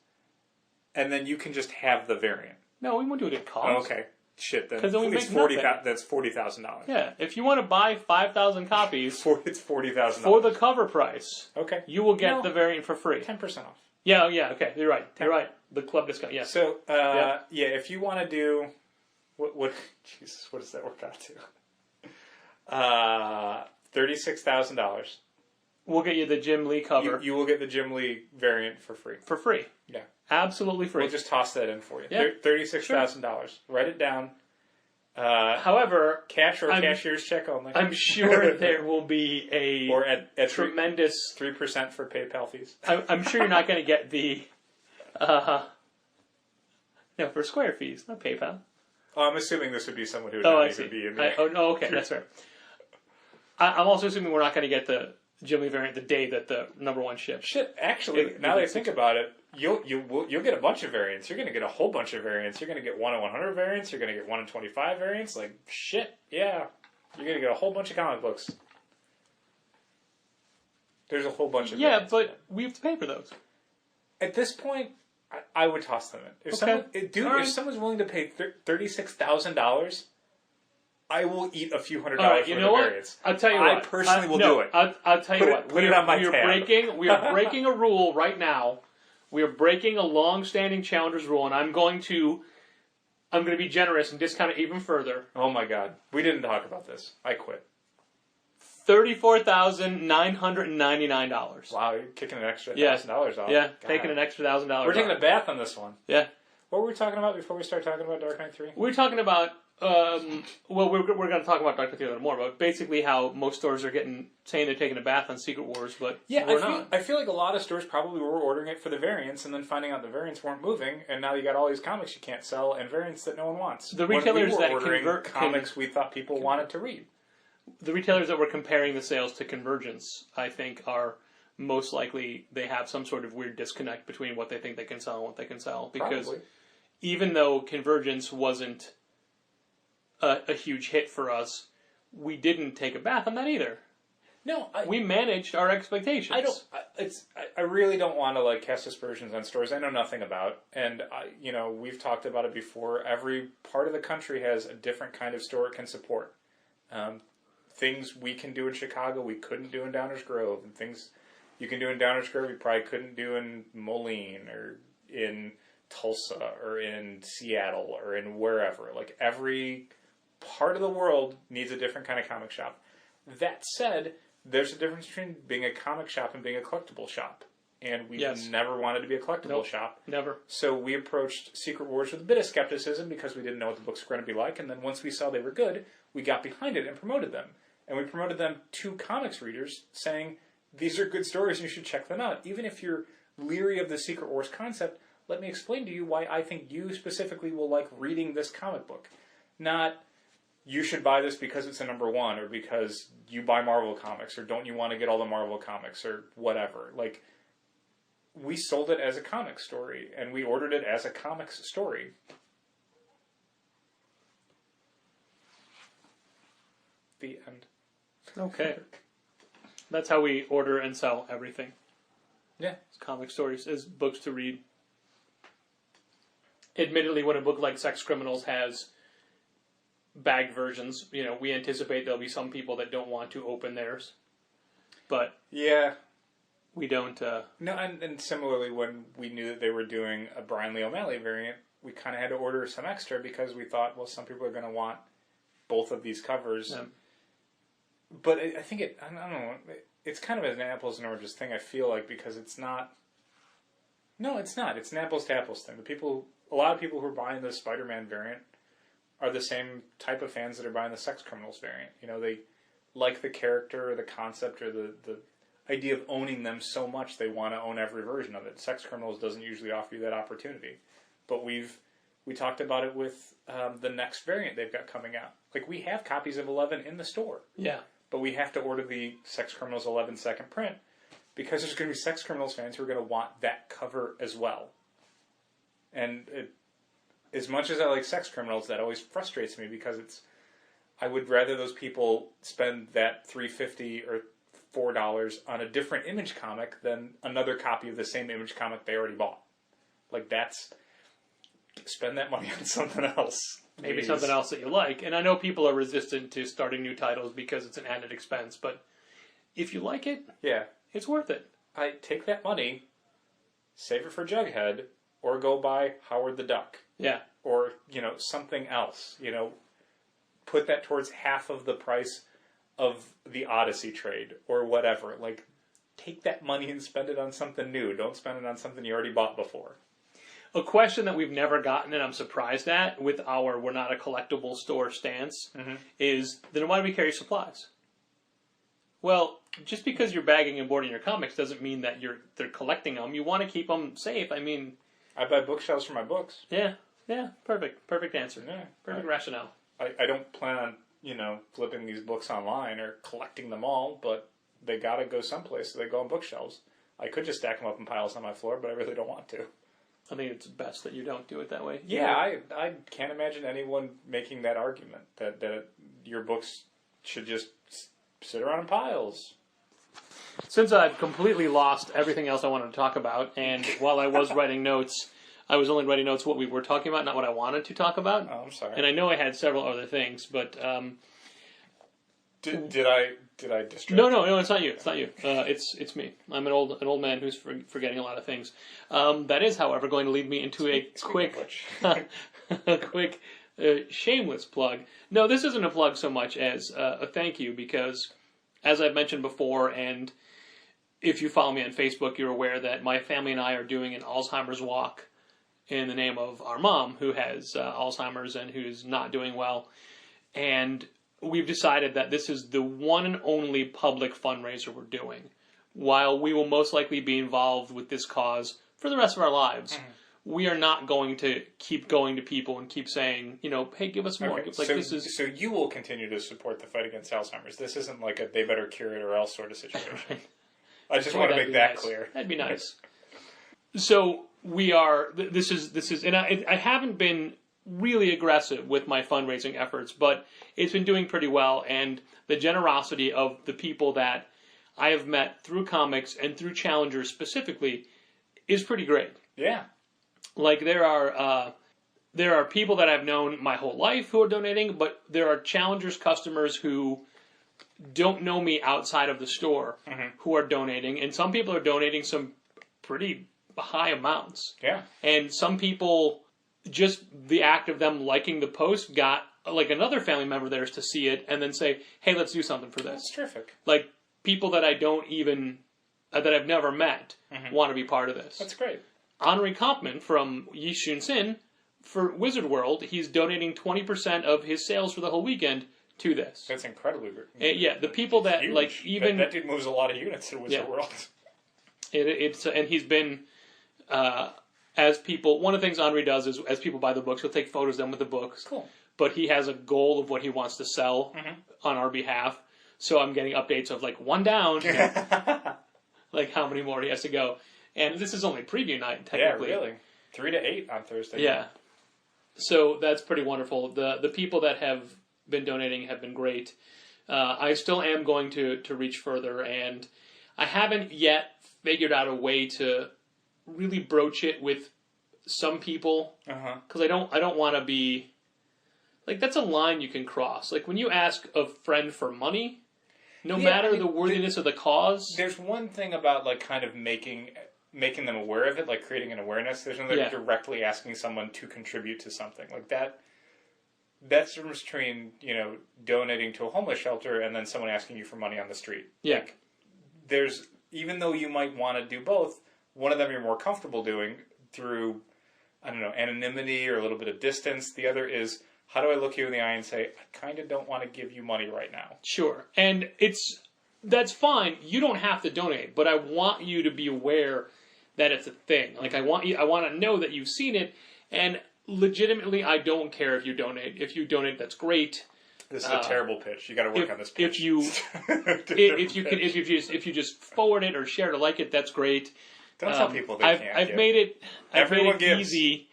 and then you can just have the variant. No, we won't do it at cost. Oh, okay. Shit. Then, 'Cause then we it's make nothing. That's $40,000. Yeah. If you want to buy 5,000 copies It's $40,000 for the cover price, okay. you will get No. the variant for free. 10% off. Yeah. Okay. You're right. You're right. The club discount. Yeah. So, if you want to do, what? Jesus, what does that work out to? $36,000. We'll get you the Jim Lee cover You will get the Jim Lee variant for free. for free. Yeah, Absolutely free. we'll just toss that in for you. Yeah. $36,000. Write it down. However, Cash or cashier's check only. I'm sure there will be a or at tremendous 3% for PayPal fees. I'm sure you're not going to get the no, for Square fees, not PayPal. Oh, I'm assuming this would be someone who would I not see. even be in there. No, okay, that's fair. I'm also assuming we're not going to get the Jim Lee variant the day that the number 1 ships. Shit, actually, now that I think about it, you'll get a bunch of variants. You're going to get a whole bunch of variants. You're going to get 1 in 100 variants. You're going to get 1 in 25 variants. Like, shit, yeah. You're going to get a whole bunch of comic books. There's a whole bunch of variants. Yeah, but we have to pay for those. At this point, I would toss them in. If Okay. If someone's willing to pay $36,000, I will eat a few $100 All right, for you the know what? variants. I'll tell you I what. personally will do it. I'll tell you what. Put it on my tab. We are breaking a rule right now. We are breaking a long-standing Challengers rule, and I'm going to be generous and discount it even further. Oh my god, we didn't talk about this. I quit. $34,999. Wow, you're kicking an extra Yeah. $1,000 off. Yeah, God. taking an extra $1,000. We're taking a bath on this one. Yeah. What were we talking about before we start talking about Dark Knight 3? We're talking about, well, we're going to talk about Dark Knight 3 a little more, but basically how most stores are saying they're taking a bath on Secret Wars, but we're not. I feel like a lot of stores probably were ordering it for the variants and then finding out the variants weren't moving, and now you got all these comics you can't sell and variants that no one wants. The retailers when we were that ordering comics we thought people wanted to read. The retailers that were comparing the sales to Convergence, I think, are most likely they have some sort of weird disconnect between what they think they can sell and what they can sell. Because even though Convergence wasn't a huge hit for us, we didn't take a bath on that either. No, we managed our expectations. I really don't want to cast aspersions on stores I know nothing about, and we've talked about it before. Every part of the country has a different kind of store it can support. Things we can do in Chicago we couldn't do in Downers Grove, and things you can do in Downers Grove you probably couldn't do in Moline or in Tulsa or in Seattle or in wherever. Every part of the world needs a different kind of comic shop. That said, there's a difference between being a comic shop and being a collectible shop. And we never wanted to be a collectible shop. Never. So we approached Secret Wars with a bit of skepticism because we didn't know what the books were going to be like. And then once we saw they were good, we got behind it and promoted them. And we promoted them to comics readers, saying, these are good stories and you should check them out. Even if you're leery of the Secret Wars concept, let me explain to you why I think you specifically will like reading this comic book. Not, you should buy this because it's a number 1, or because you buy Marvel comics, or don't you want to get all the Marvel comics, or whatever. We sold it as a comic story, and we ordered it as a comics story. The end. Okay. That's how we order and sell everything. Yeah. It's comic stories, is books to read. Admittedly, when a book like Sex Criminals has bagged versions, we anticipate there'll be some people that don't want to open theirs. But yeah, we don't. No, and similarly, when we knew that they were doing a Brian Lee O'Malley variant, we kind of had to order some extra because we thought, well, some people are going to want both of these covers. Yeah. But I think I don't know, it's kind of an apples and oranges thing, I feel like, because it's not. No, it's not. It's an apples to apples thing. A lot of people who are buying the Spider-Man variant are the same type of fans that are buying the Sex Criminals variant. They like the character or the concept or the idea of owning them so much they want to own every version of it. Sex Criminals doesn't usually offer you that opportunity. But we've We talked about it with the next variant they've got coming out. Like, we have copies of 11 in the store. Yeah. But we have to order the Sex Criminals 11 second print because there's going to be Sex Criminals fans who are going to want that cover as well. And as much as I like Sex Criminals, that always frustrates me because I would rather those people spend that $3.50 or $4 on a different Image comic than another copy of the same Image comic they already bought. Like, spend that money on something else. Maybe something else that you like. And I know people are resistant to starting new titles because it's an added expense, but if you like it, yeah, it's worth it. I take that money, save it for Jughead, or go buy Howard the Duck. Yeah. Or, something else. Put that towards half of the price of the Odyssey trade or whatever. Like, take that money and spend it on something new. Don't spend it on something you already bought before. A question that we've never gotten, and I'm surprised at, with our we're not a collectible store stance, is, then why do we carry supplies? Well, just because you're bagging and boarding your comics doesn't mean that they're collecting them. You want to keep them safe. I mean... I buy bookshelves for my books. Yeah, perfect answer. Yeah, perfect rationale. I don't plan on, flipping these books online or collecting them all, but they gotta go someplace, so they go on bookshelves. I could just stack them up in piles on my floor, but I really don't want to. I think it's best that you don't do it that way. Yeah, I can't imagine anyone making that argument, that your books should just sit around in piles. Since I've completely lost everything else I wanted to talk about, and while I was writing notes, I was only writing notes what we were talking about, not what I wanted to talk about. Oh, I'm sorry. And I know I had several other things, but... Did I distract you? No, it's not you. It's not you. It's me. I'm an old man who's forgetting a lot of things. That is, however, going to lead me into a quick shameless plug. No, this isn't a plug so much as a thank you, because as I've mentioned before, and if you follow me on Facebook, you're aware that my family and I are doing an Alzheimer's walk in the name of our mom, who has Alzheimer's and who's not doing well. And we've decided that this is the one and only public fundraiser we're doing. While we will most likely be involved with this cause for the rest of our lives, we are not going to keep going to people and keep saying, hey, give us more. Okay. Like, so you will continue to support the fight against Alzheimer's. This isn't like a they better cure it or else sort of situation. Right. I just want to make that clear. That'd be nice. So we are, this is, and I haven't been really aggressive with my fundraising efforts, but it's been doing pretty well, and the generosity of the people that I have met through comics and through Challengers specifically is pretty great. Yeah. Like, there are people that I've known my whole life who are donating, but there are Challengers customers who don't know me outside of the store who are donating, and some people are donating some pretty high amounts. Yeah. And some people, just the act of them liking the post got like another family member of theirs to see it and then say, hey, let's do something for this. That's terrific. Like, people that I don't even, that I've never met want to be part of this. That's great. Honorary Kampman from Yi Shun Sin, for Wizard World, he's donating 20% of his sales for the whole weekend to this. That's incredibly great. Yeah, the people that, huge. like, even... That dude moves a lot of units in Wizard World. And he's been... as people, one of the things Henri does is, as people buy the books, he'll take photos of them with the books. Cool. But he has a goal of what he wants to sell on our behalf. So I'm getting updates of, like, one down, like how many more he has to go. And this is only preview night, technically. Yeah, really. 3 to 8 on Thursday. Yeah. So that's pretty wonderful. The people that have been donating have been great. I still am going to reach further, and I haven't yet figured out a way to really broach it with some people, because I don't want to be like, that's a line you can cross. Like, when you ask a friend for money, no matter the worthiness of the cause, there's one thing about, like, kind of making them aware of it, like creating an awareness. There's another directly asking someone to contribute to something like that. That's the difference between, donating to a homeless shelter and then someone asking you for money on the street. Yeah. Like, even though you might want to do both, one of them you're more comfortable doing through, I don't know, anonymity or a little bit of distance. The other is, how do I look you in the eye and say, I kind of don't want to give you money right now? Sure. And that's fine. You don't have to donate, but I want you to be aware that it's a thing. Like, I want to know that you've seen it. And legitimately, I don't care if you donate. If you donate, that's great. This is a terrible pitch. You got to work on this pitch. If you just forward it or share it or like it, that's great. Don't tell people they can't. I've made it gives. easy.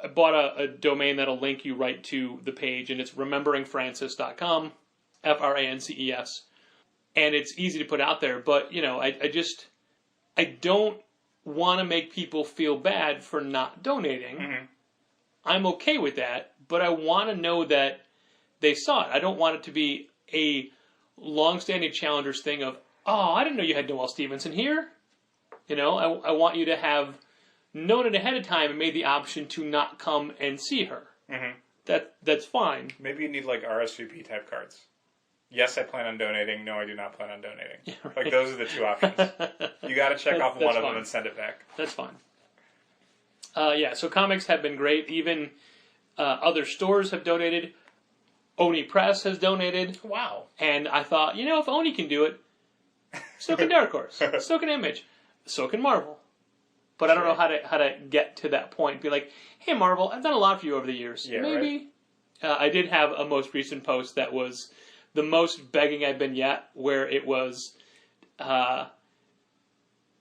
I bought a domain that'll link you right to the page, and it's rememberingfrances.com, Frances, and it's easy to put out there. But I don't want to make people feel bad for not donating. Mm-hmm. I'm okay with that, but I want to know that they saw it. I don't want it to be a long-standing Challengers thing of, oh, I didn't know you had Noelle Stevenson here. I want you to have known it ahead of time and made the option to not come and see her. Mm-hmm. That's fine. Maybe you need like RSVP type cards. Yes, I plan on donating. No, I do not plan on donating. Yeah, right. Like those are the two options. You got to check off one of them and send it back. That's fine. So comics have been great. Even other stores have donated. Oni Press has donated. Wow. And I thought, if Oni can do it, so can Dark Horse, so can Image, so can Marvel. But I don't know how to get to that point. Be like, hey, Marvel, I've done a lot for you over the years. Yeah, maybe. Right? I did have a most recent post that was the most begging I've been yet, where it was,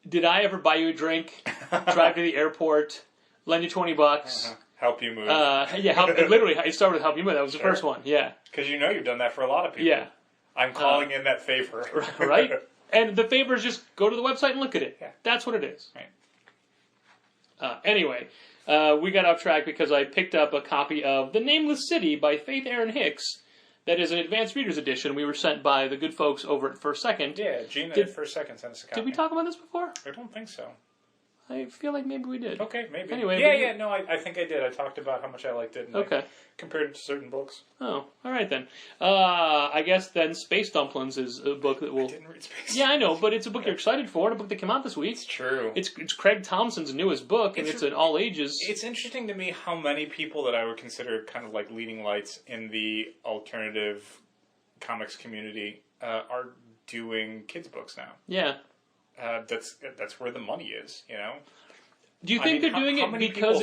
did I ever buy you a drink, drive to the airport, lend you $20? Uh-huh. Help you move. Literally, it started with help you move. That was the first one, yeah. Because you've done that for a lot of people. Yeah. I'm calling in that favor. Right? And the favor is just go to the website and look at it. Yeah. That's what it is. Right. Anyway, we got off track because I picked up a copy of The Nameless City by Faith Erin Hicks. That is an advanced reader's edition. We were sent by the good folks over at First Second. Yeah, Gina at First Second sent us a copy. Did we talk about this before? I don't think so. I feel like maybe we did. Okay, maybe. Anyway. No, I think I did. I talked about how much I liked it. And compared it to certain books. Oh, all right then. I guess then Space Dumplings is a book that will... I didn't read Space Yeah, I know, but it's a book you're excited for, and a book that came out this week. It's true. It's Craig Thompson's newest book, and it's an all ages... It's interesting to me how many people that I would consider kind of like leading lights in the alternative comics community are doing kids' books now. Yeah. That's where the money is, Do you think they're doing it because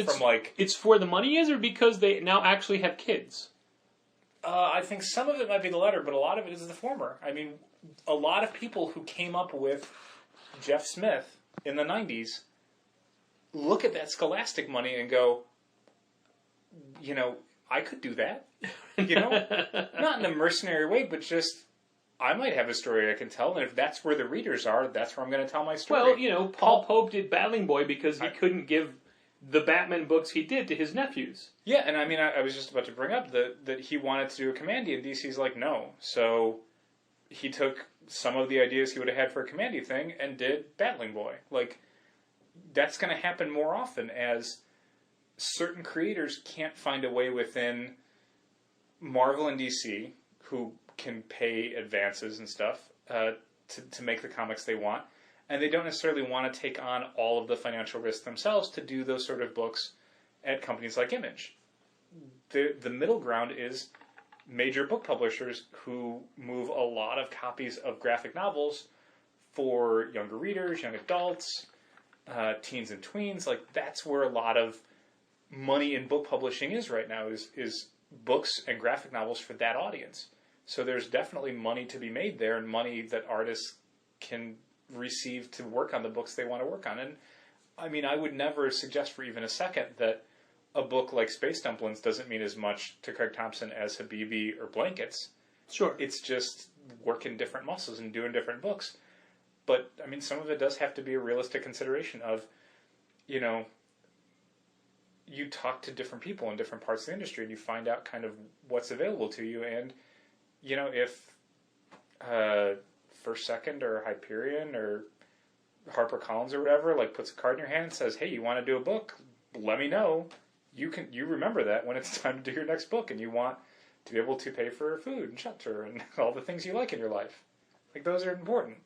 it's for the money is, or because they now actually have kids? I think some of it might be the latter, but a lot of it is the former. I mean, a lot of people who came up with Jeff Smith in the 90s look at that Scholastic money and go, I could do that. Not in a mercenary way, but just... I might have a story I can tell, and if that's where the readers are, that's where I'm going to tell my story. Well, Paul Pope did Battling Boy because he couldn't give the Batman books he did to his nephews. Yeah, and I mean, I was just about to bring up that he wanted to do a Commandy, and DC's like, no. So he took some of the ideas he would have had for a Commandy thing and did Battling Boy. Like, that's going to happen more often as certain creators can't find a way within Marvel and DC, who can pay advances and stuff to make the comics they want, and they don't necessarily want to take on all of the financial risk themselves to do those sort of books at companies like Image. The middle ground is major book publishers who move a lot of copies of graphic novels for younger readers, young adults, teens and tweens. Like, that's where a lot of money in book publishing is right now, is books and graphic novels for that audience. So there's definitely money to be made there, and money that artists can receive to work on the books they want to work on. And I mean, I would never suggest for even a second that a book like Space Dumplings doesn't mean as much to Craig Thompson as Habibi or Blankets. Sure. It's just working different muscles and doing different books. But, I mean, some of it does have to be a realistic consideration of, you talk to different people in different parts of the industry and you find out kind of what's available to you. And, if First Second or Hyperion or HarperCollins or whatever, puts a card in your hand and says, hey, you want to do a book? Let me know. You remember that when it's time to do your next book and you want to be able to pay for food and shelter and all the things you like in your life. Those are important.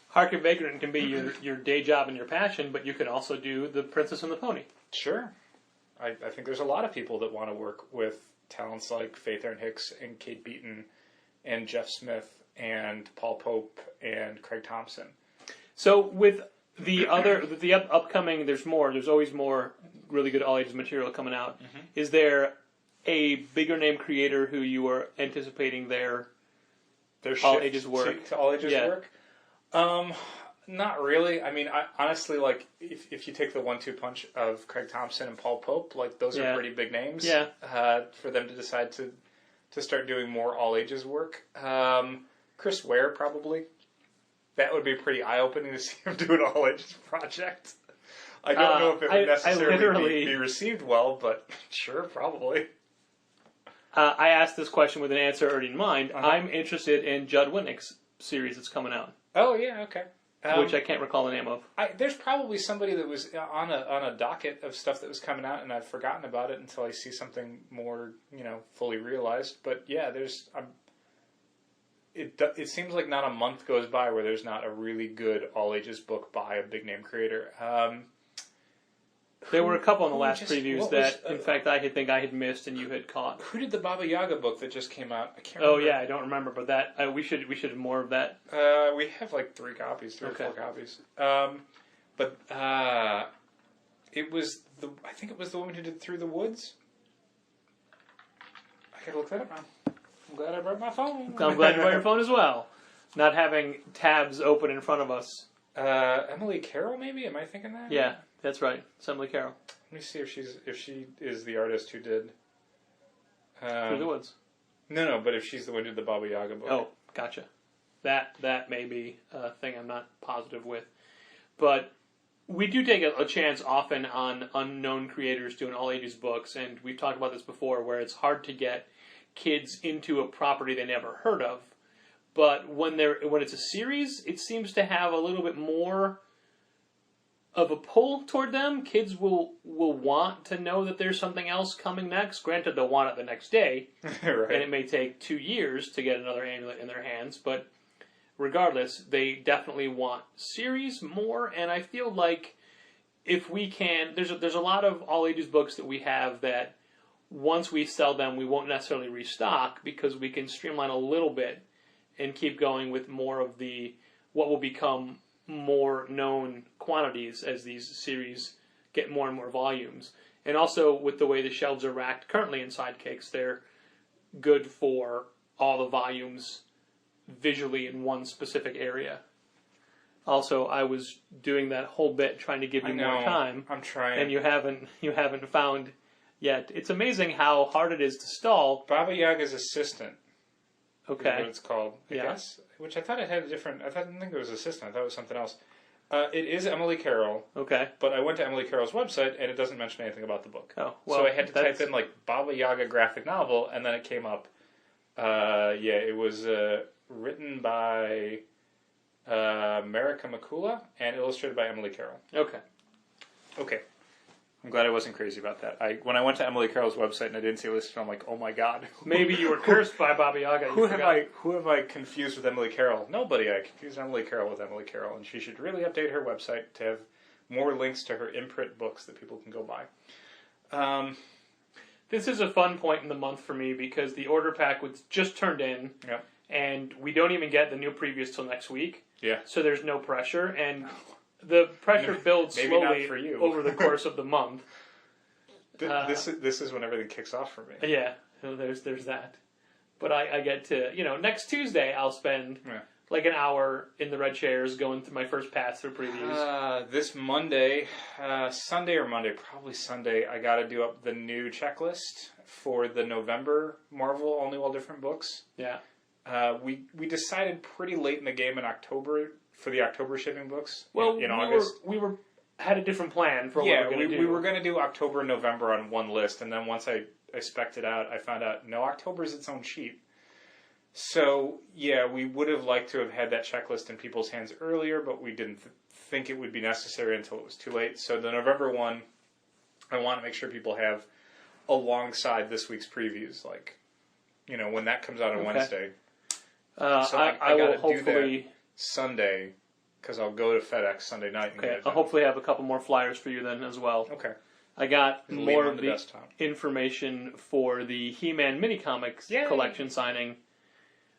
Harker Vagrant can be your day job and your passion, but you can also do The Princess and the Pony. Sure. I think there's a lot of people that want to work with talents like Faith Erin Hicks and Kate Beaton and Jeff Smith and Paul Pope and Craig Thompson. So with upcoming, there's more. There's always more really good all ages material coming out. Mm-hmm. Is there a bigger name creator who you are anticipating their all ages work? To all ages work? Not really. I mean, honestly, like if you take the 1-2 punch of Craig Thompson and Paul Pope, like those are pretty big names. Yeah. For them to decide to start doing more all ages work. Chris Ware probably. That would be pretty eye opening to see him do an all ages project. I don't know if it would necessarily be received well, but sure, probably. I asked this question with an answer already in mind. Uh-huh. I'm interested in Judd Winnick's series that's coming out. Oh yeah, okay. Which I can't recall the name of. There's probably somebody that was on a docket of stuff that was coming out, and I've forgotten about it until I see something more, fully realized. But yeah, it seems like not a month goes by where there's not a really good all ages book by a big name creator. There were a couple in the last previews that, in fact, I think I had missed and you had caught. Who did the Baba Yaga book that just came out? I can't remember. Oh yeah, I don't remember, but that we should have more of that. We have like 3 copies, or 4 copies. But it was I think it was the woman who did Through the Woods. I gotta look that up now. I'm glad I brought my phone. I'm glad you brought your phone as well. Not having tabs open in front of us. Emily Carroll, maybe? Am I thinking that? Yeah. That's right, it's Emily Carroll. Let me see if she is the artist who did Through the Woods. No, but if she's the one who did the Baba Yaga book. Oh, gotcha. That may be a thing I'm not positive with, but we do take a chance often on unknown creators doing all ages books, and we've talked about this before, where it's hard to get kids into a property they never heard of. But when it's a series, it seems to have a little bit more of a pull toward them. Kids will want to know that there's something else coming next. Granted, they'll want it the next day, right. And it may take 2 years to get another amulet in their hands, but regardless, they definitely want series more, and I feel like if we can, there's a lot of all ages books that we have that once we sell them, we won't necessarily restock because we can streamline a little bit and keep going with more of what will become more known quantities as these series get more and more volumes. And also with the way the shelves are racked currently in Sidekicks, they're good for all the volumes visually in one specific area. Also, I was doing that whole bit trying to give you more time. I'm trying. And you haven't found yet. It's amazing how hard it is to stall. Baba Yaga's assistant. Okay. Is what it's called, I guess. Which I thought it had a different... I didn't think it was assistant. I thought it was something else. It is Emily Carroll. Okay. But I went to Emily Carroll's website, and it doesn't mention anything about the book. Oh, well... So I had to type in, Baba Yaga graphic novel, and then it came up. It was written by Marika Makula and illustrated by Emily Carroll. Okay. I'm glad I wasn't crazy about that. When I went to Emily Carroll's website and I didn't see a list, I'm like, oh my god. Maybe you were cursed by Baba Yaga. Who have I confused with Emily Carroll? Nobody. I confused Emily Carroll with Emily Carroll, and she should really update her website to have more links to her imprint books that people can go buy. This is a fun point in the month for me because the order pack was just turned in, and we don't even get the new previews till next week. Yeah. So there's no pressure, and the pressure builds slowly over the course of the month. This is when everything kicks off for me. Yeah, so there's that. But I get to, next Tuesday I'll spend like an hour in the red chairs going through my first pass through previews. This Monday, Sunday or Monday, probably Sunday, I got to do up the new checklist for the November Marvel All New All Different books. Yeah. We decided pretty late in the game in October for the October shipping books. Well, in August. We had a different plan for what we were going to do. We were going to do October and November on one list, and then once I spec'd it out, I found out, no, October is its own sheet. So, we would have liked to have had that checklist in people's hands earlier, but we didn't think it would be necessary until it was too late. So the November one, I want to make sure people have alongside this week's previews, when that comes out on Wednesday. So I will hopefully... do that Sunday, because I'll go to FedEx Sunday night. Okay, I'll hopefully have a couple more flyers for you then as well. Okay. I got more of the information for the He-Man mini comics collection signing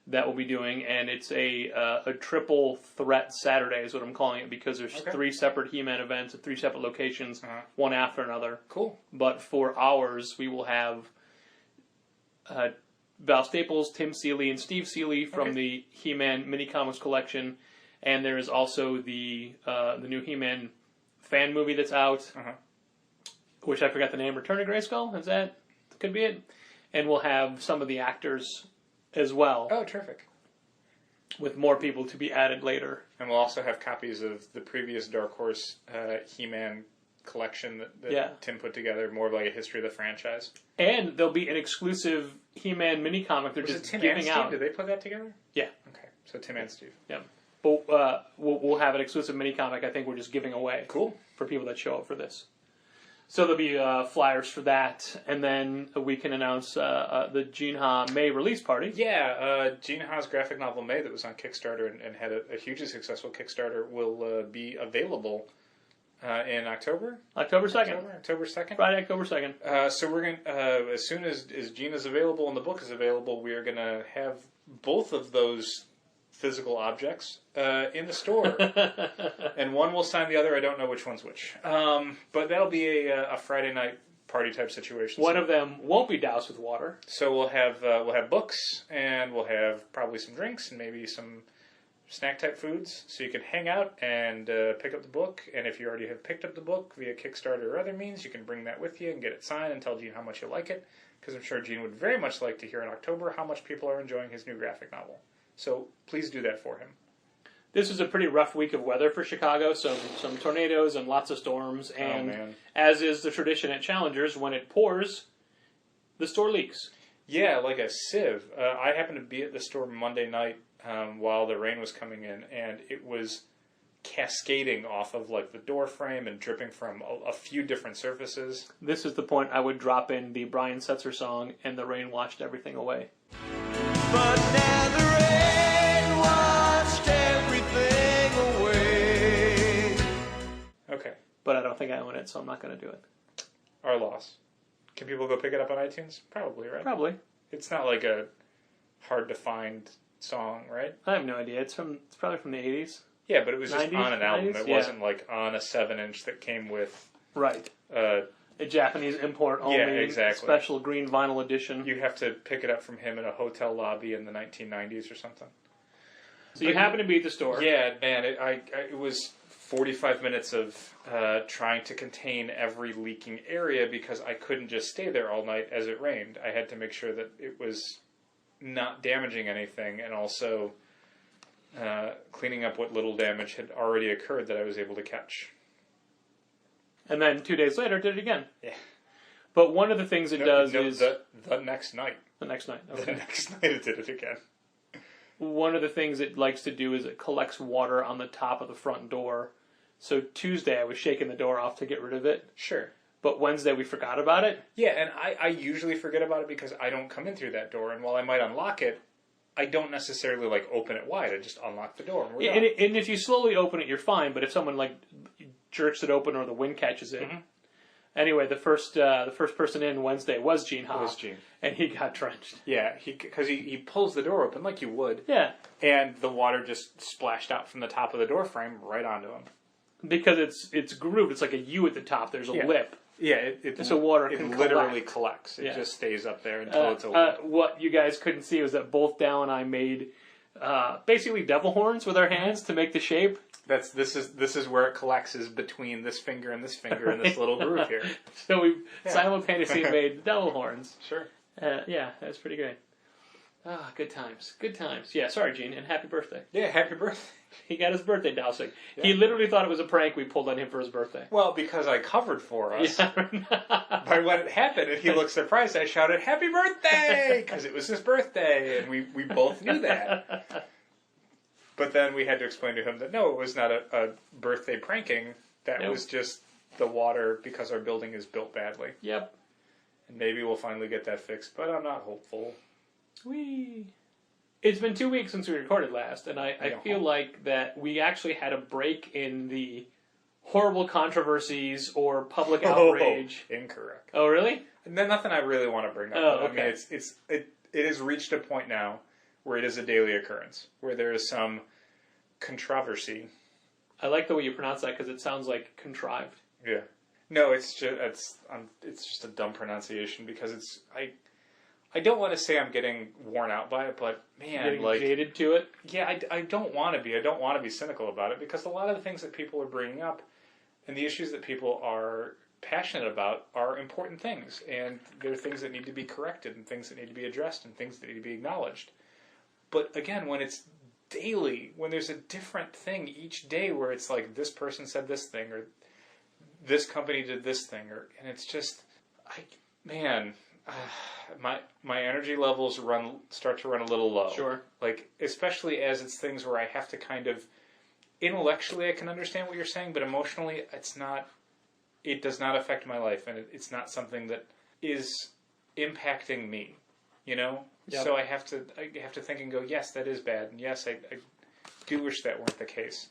that we'll be doing, and it's a triple threat Saturday is what I'm calling it, because there's 3 separate He-Man events at 3 separate locations, one after another. Cool. But for ours, we will have Val Staples, Tim Seeley, and Steve Seeley from the He-Man mini comics collection, and there is also the new He-Man fan movie that's out, which I forgot the name. Return to Grayskull? Is that could be it? And we'll have some of the actors as well. Oh, terrific. With more people to be added later. And we'll also have copies of the previous Dark Horse He-Man collection that Tim put together, more of like a history of the franchise. And there'll be an exclusive He-Man mini comic they're just Tim giving and out. Steve? Did they put that together? Yeah. Okay, so Tim and Steve. Yeah. But we'll have an exclusive mini comic I think we're just giving away. Cool. For people that show up for this. So there'll be flyers for that, and then we can announce the Gene Ha May release party. Yeah, Gene Ha's graphic novel May that was on Kickstarter and had a hugely successful Kickstarter will be available in October? October 2nd. October 2nd? Friday, October 2nd. So we're going to, as soon as Gene is available and the book is available, we are going to have both of those physical objects in the store. And one will sign the other. I don't know which one's which. But that'll be a Friday night party type situation. One of them won't be doused with water. So we'll have books, and we'll have probably some drinks and maybe some snack type foods. So you can hang out and pick up the book. And if you already have picked up the book via Kickstarter or other means, you can bring that with you and get it signed and tell Gene how much you like it. Because I'm sure Gene would very much like to hear in October how much people are enjoying his new graphic novel. So please do that for him. This is a pretty rough week of weather for Chicago, so some tornadoes and lots of storms, and as is the tradition at Challengers, when it pours, the store leaks. Yeah, like a sieve. I happened to be at the store Monday night while the rain was coming in, and it was cascading off of like the door frame and dripping from a few different surfaces. This is the point I would drop in the Brian Setzer song, and the rain washed everything away. But now the rain washed everything away. Okay. But I don't think I own it, so I'm not going to do it. Our loss. Can people go pick it up on iTunes? Probably, right? Probably. It's not like a hard to find song, right? I have no idea. It's probably from the 80s. Yeah, but it was 90s, just on an album. 90s? It wasn't like on a 7-inch that came with... Right. A Japanese import only, special green vinyl edition. You have to pick it up from him in a hotel lobby in the 1990s or something. So you happen to be at the store. Yeah, man, it was 45 minutes of trying to contain every leaking area because I couldn't just stay there all night as it rained. I had to make sure that it was not damaging anything, and also cleaning up what little damage had already occurred that I was able to catch. And then 2 days later, did it again. Yeah. But one of the things it does is... The next night. The next night, okay. The next night it did it again. One of the things it likes to do is it collects water on the top of the front door. So Tuesday I was shaking the door off to get rid of it. Sure. But Wednesday we forgot about it. Yeah, and I usually forget about it because I don't come in through that door. And while I might unlock it, I don't necessarily like open it wide. I just unlock the door. And we're done. And if you slowly open it, you're fine. But if someone like jerks it open or the wind catches it. Mm-hmm. Anyway, the first person in Wednesday was Gene Ha. It was Gene. And he got drenched. Yeah, because he pulls the door open like you would. Yeah. And the water just splashed out from the top of the door frame right onto him. Because it's grooved. It's like a U at the top. There's a lip. Yeah, so water can literally collects. It just stays up there until it's open. What you guys couldn't see was that both Dal and I made basically devil horns with our hands to make the shape. This is where it collects, is between this finger and this little groove here. So we simultaneously made devil horns. Sure. Yeah, that's pretty great. Ah, good times. Good times. Yeah, sorry, Gene, and happy birthday. Yeah, happy birthday. He got his birthday dousing. Yeah. He literally thought it was a prank we pulled on him for his birthday. Well, because I covered for us. Yeah. But when it happened and he looked surprised, I shouted, "Happy birthday!" Because it was his birthday, and we both knew that. But then we had to explain to him that no, it was not a birthday pranking. That was just the water because our building is built badly. Yep. And maybe we'll finally get that fixed, but I'm not hopeful. It's been 2 weeks since we recorded last, and I feel like that we actually had a break in the horrible controversies or public outrage. Incorrect. Oh, really? Nothing I really want to bring up. Oh, okay. I mean, it has reached a point now where it is a daily occurrence, where there is some controversy. I like the way you pronounce that because it sounds like contrived. Yeah. No, it's just a dumb pronunciation because I don't want to say I'm getting worn out by it, but man, getting jaded to it. Yeah, I don't want to be. I don't want to be cynical about it because a lot of the things that people are bringing up and the issues that people are passionate about are important things, and there are things that need to be corrected and things that need to be addressed and things that need to be acknowledged. But again, when it's daily, when there's a different thing each day where it's like this person said this thing or this company did this thing, and it's just, my energy levels start to run a little low. Sure. Like, especially as it's things where I have to kind of, intellectually I can understand what you're saying, but emotionally it does not affect my life, and it's not something that is impacting me, you know? Yep. So I have to think and go, yes, that is bad, and yes, I do wish that weren't the case.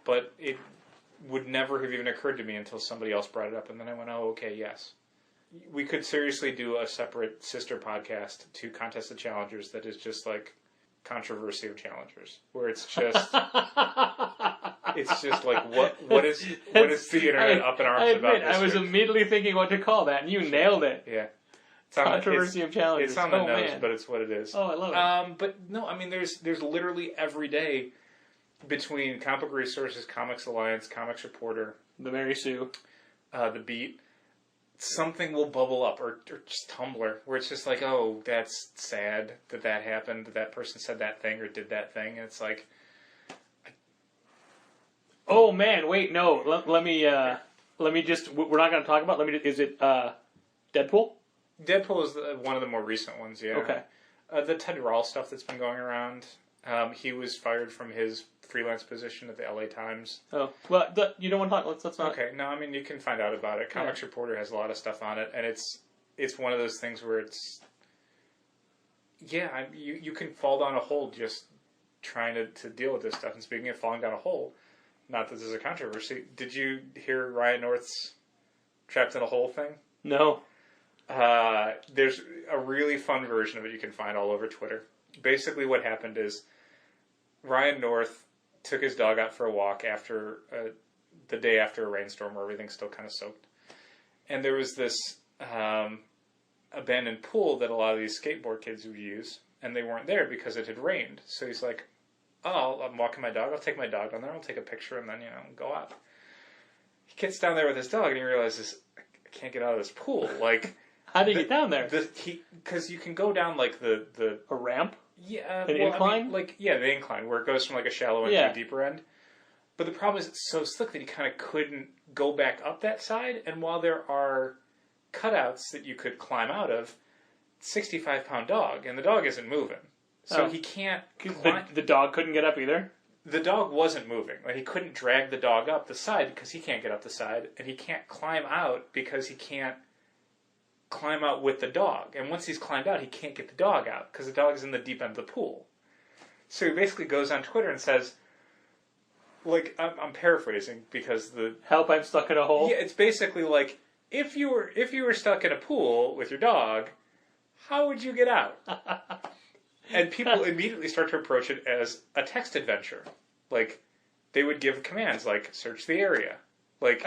But it would never have even occurred to me until somebody else brought it up, and then I went, oh, okay, yes. We could seriously do a separate sister podcast to Contest of Challengers that is just like Controversy of Challengers, where it's just like what is the internet up in arms about this I was week? immediately thinking what to call that, and you nailed it. Yeah. Controversy of Challengers. It's on the nose, man. but it's what it is. Oh, I love it. But no, I mean, there's literally every day between Comic Book Resources, Comics Alliance, Comics Reporter, The Mary Sue, The Beat, something will bubble up, or just Tumblr, where it's just like, oh, that's sad that happened, that person said that thing or did that thing, and it's like... Oh, man, wait, no, let me just, we're not going to talk about, is it Deadpool? Deadpool is one of the more recent ones, yeah. Okay. The Ted Rall stuff that's been going around, he was fired from his freelance position at the LA Times. Oh, well, you don't want to talk, let's not. Okay, no, I mean, you can find out about it. Comics Reporter has a lot of stuff on it, and it's one of those things where it's, yeah, you can fall down a hole just trying to deal with this stuff. And speaking of falling down a hole, not that there's a controversy, did you hear Ryan North's Trapped in a Hole thing? No. There's a really fun version of it you can find all over Twitter. Basically what happened is Ryan North took his dog out for a walk after the day after a rainstorm where everything's still kind of soaked. And there was this abandoned pool that a lot of these skateboard kids would use, and they weren't there because it had rained. So he's like, oh, I'm walking my dog. I'll take my dog down there. I'll take a picture and then, go out. He gets down there with his dog and he realizes, I can't get out of this pool. Like, how did he get down there? Because you can go down like the a ramp? Yeah, an incline? The incline where it goes from like a shallow end to a deeper end. But the problem is it's so slick that he kind of couldn't go back up that side. And while there are cutouts that you could climb out of, 65-pound dog, and the dog isn't moving, so he can't. The dog couldn't get up either. The dog wasn't moving. Like, he couldn't drag the dog up the side because he can't get up the side, and he can't climb out because he can't climb out with the dog. And once he's climbed out, he can't get the dog out because the dog is in the deep end of the pool. So he basically goes on Twitter and says, like, I'm paraphrasing because the help, I'm stuck in a hole. Yeah, it's basically like if you were stuck in a pool with your dog, how would you get out? And people immediately start to approach it as a text adventure. Like, they would give commands like search the area. Like,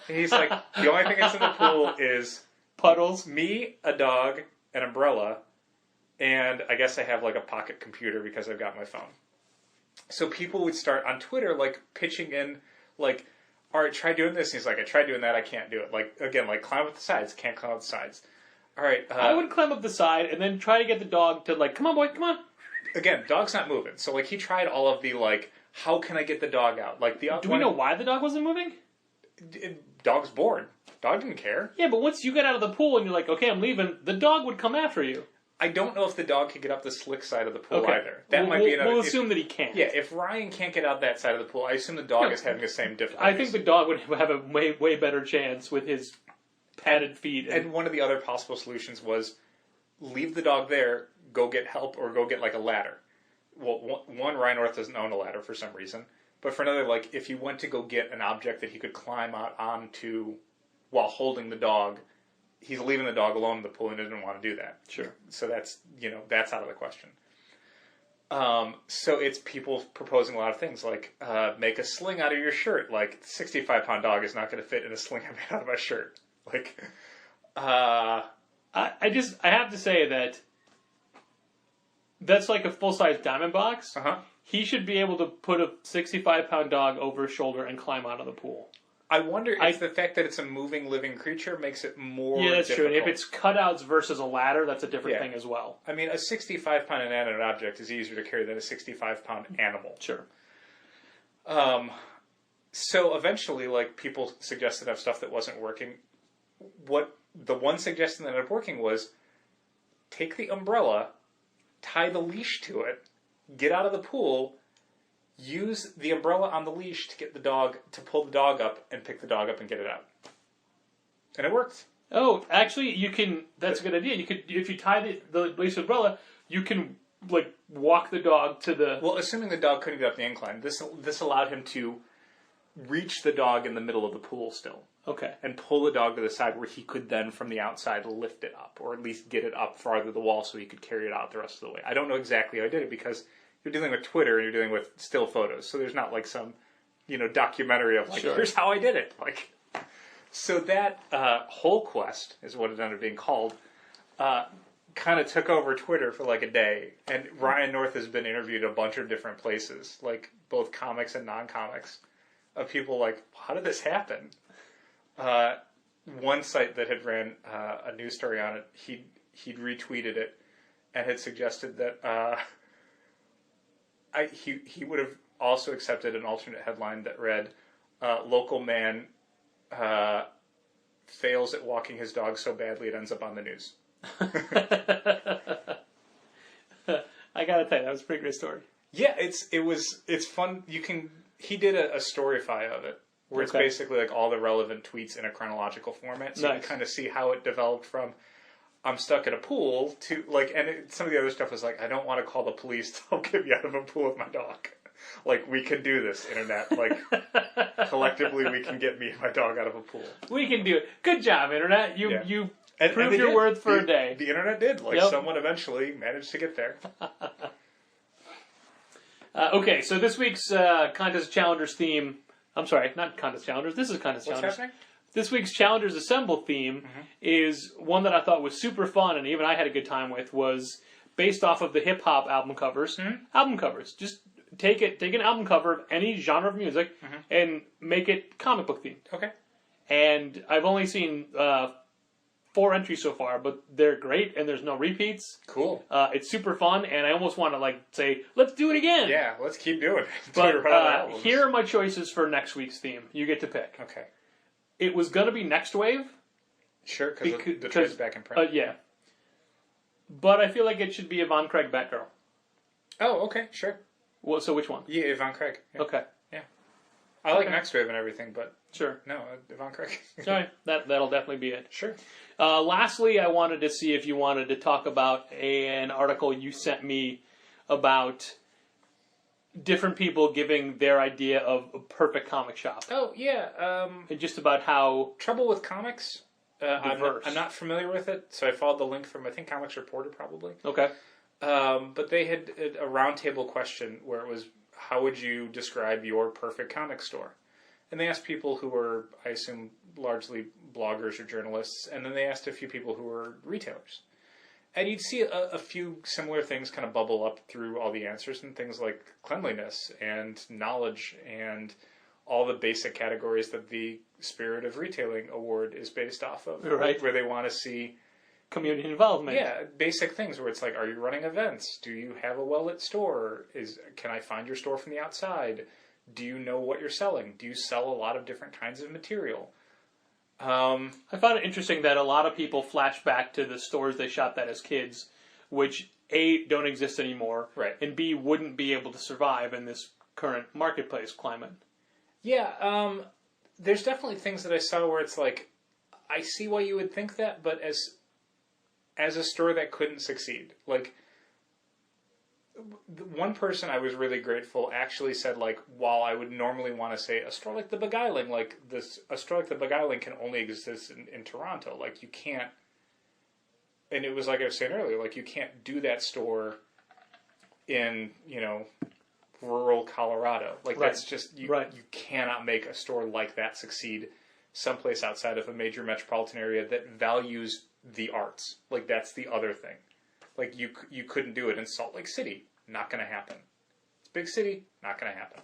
he's like, the only thing that's in the pool is puddles, me, a dog, an umbrella, and I guess I have like a pocket computer because I've got my phone. So people would start on Twitter like pitching in like, all right, try doing this. And he's like, I tried doing that, I can't do it. Like, again, like climb up the sides, can't climb up the sides. All right. I would climb up the side and then try to get the dog to like, come on, boy, come on. Again, dog's not moving. So like he tried all of the like, how can I get the dog out? Like the do we know why the dog wasn't moving? Dog's bored. Dog didn't care. Yeah, but once you get out of the pool and you're like, okay, I'm leaving, the dog would come after you. I don't know if the dog could get up the slick side of the pool either. That might be another. We'll assume that he can't. Yeah, if Ryan can't get out that side of the pool, I assume the dog is having the same difficulty. I think the dog would have a way better chance with his padded feet. And one of the other possible solutions was leave the dog there, go get help, or go get like a ladder. Well, one, Ryan North doesn't own a ladder for some reason. But for another, like, if you went to go get an object that he could climb out onto while holding the dog, he's leaving the dog alone in the pool and doesn't want to do that. Sure. So that's, that's out of the question. So it's people proposing a lot of things, like make a sling out of your shirt. Like, 65-pound dog is not going to fit in a sling I made out of my shirt. Like, I have to say that that's like a full-size diamond box. He should be able to put a 65-pound dog over his shoulder and climb out of the pool. I wonder if the fact that it's a moving, living creature makes it more that's difficult. true. And if it's cutouts versus a ladder, that's a different thing as well. I mean, a 65-pound inanimate object is easier to carry than a 65-pound animal. Sure. So eventually, like, people suggested of stuff that wasn't working. What the one suggestion that ended up working was take the umbrella, tie the leash to it, get out of the pool, use the umbrella on the leash to get the dog, to pull the dog up and pick the dog up and get it out. And it worked. Oh, actually, you can, that's a good idea. You could, if you tie the leash umbrella, you can, like, walk the dog to the... Well, assuming the dog couldn't get up the incline, this allowed him to reach the dog in the middle of the pool still. Okay. And pull the dog to the side where he could then, from the outside, lift it up, or at least get it up farther the wall so he could carry it out the rest of the way. I don't know exactly how I did it, because you're dealing with Twitter and you're dealing with still photos, so there's not like some, documentary of like, here's how I did it. Like, so that whole quest is what it ended up being called. Kind of took over Twitter for like a day, and Ryan North has been interviewed a bunch of different places, like both comics and non-comics, of people like, how did this happen? One site that had ran a news story on it, he'd retweeted it and had suggested that he would have also accepted an alternate headline that read, local man fails at walking his dog so badly it ends up on the news. I gotta tell you, that was a pretty great story. Yeah, it's fun. He did a Storyfy of it, where it's basically like all the relevant tweets in a chronological format, so you can kind of see how it developed from I'm stuck in a pool to like, and some of the other stuff was like, I don't want to call the police, they'll get me out of a pool with my dog. Like, we can do this, internet. Like, collectively we can get me and my dog out of a pool. We can do it. Good job, internet. You proved and your worth for a day. The internet did. Like, someone eventually managed to get there. Okay, so this week's Contest Challengers theme... I'm sorry, not Contest Challengers. This is Contest Challengers. What's happening? This week's Challengers Assemble theme is one that I thought was super fun, and even I had a good time with, was based off of the hip-hop album covers. Album covers. Just take an album cover of any genre of music and make it comic book themed. Okay. And I've only seen 4 entries so far, but they're great, and there's no repeats. Cool. It's super fun, and I almost want to say, let's do it again. Yeah, let's keep doing it. But here are my choices for next week's theme. You get to pick. Okay. It was going to be Next Wave. Sure, because the trade's back in print. Yeah. But I feel like it should be Yvonne Craig Batgirl. Oh, okay, sure. Well, so which one? Yeah, Yvonne Craig. Yeah. Okay. Yeah. I like Next Wave and everything, but... Sure. No, Yvonne Craig. Sorry, that'll definitely be it. Sure. Lastly, I wanted to see if you wanted to talk about an article you sent me about different people giving their idea of a perfect comic shop. Oh, yeah. And just about how... Trouble with comics. I'm diverse. not familiar with it, so I followed the link from, I think, Comics Reporter, probably. Okay. But they had a roundtable question where it was, how would you describe your perfect comic store? And they asked people who were, I assume, largely bloggers or journalists, and then they asked a few people who were retailers. And you'd see a few similar things kind of bubble up through all the answers, and things like cleanliness and knowledge and all the basic categories that the Spirit of Retailing Award is based off of. Right. Where they want to see... community involvement. Yeah, basic things where it's like, are you running events? Do you have a well-lit store? Can I find your store from the outside? Do you know what you're selling? Do you sell a lot of different kinds of material? I found it interesting that a lot of people flash back to the stores they shopped at as kids, which A, don't exist anymore, right, and B, wouldn't be able to survive in this current marketplace climate. Yeah, there's definitely things that I saw where it's like, I see why you would think that, but as a store that couldn't succeed. Like, one person I was really grateful actually said, like, while I would normally want to say a store like the Beguiling, like, a store like the Beguiling can only exist in Toronto. Like, you can't, and it was like I was saying earlier, like, you can't do that store in, rural Colorado. Like, Right. that's just, you Right. cannot make a store like that succeed someplace outside of a major metropolitan area that values the arts. Like, that's the other thing. Like, you couldn't do it in Salt Lake City. Not going to happen. It's a big city. Not going to happen.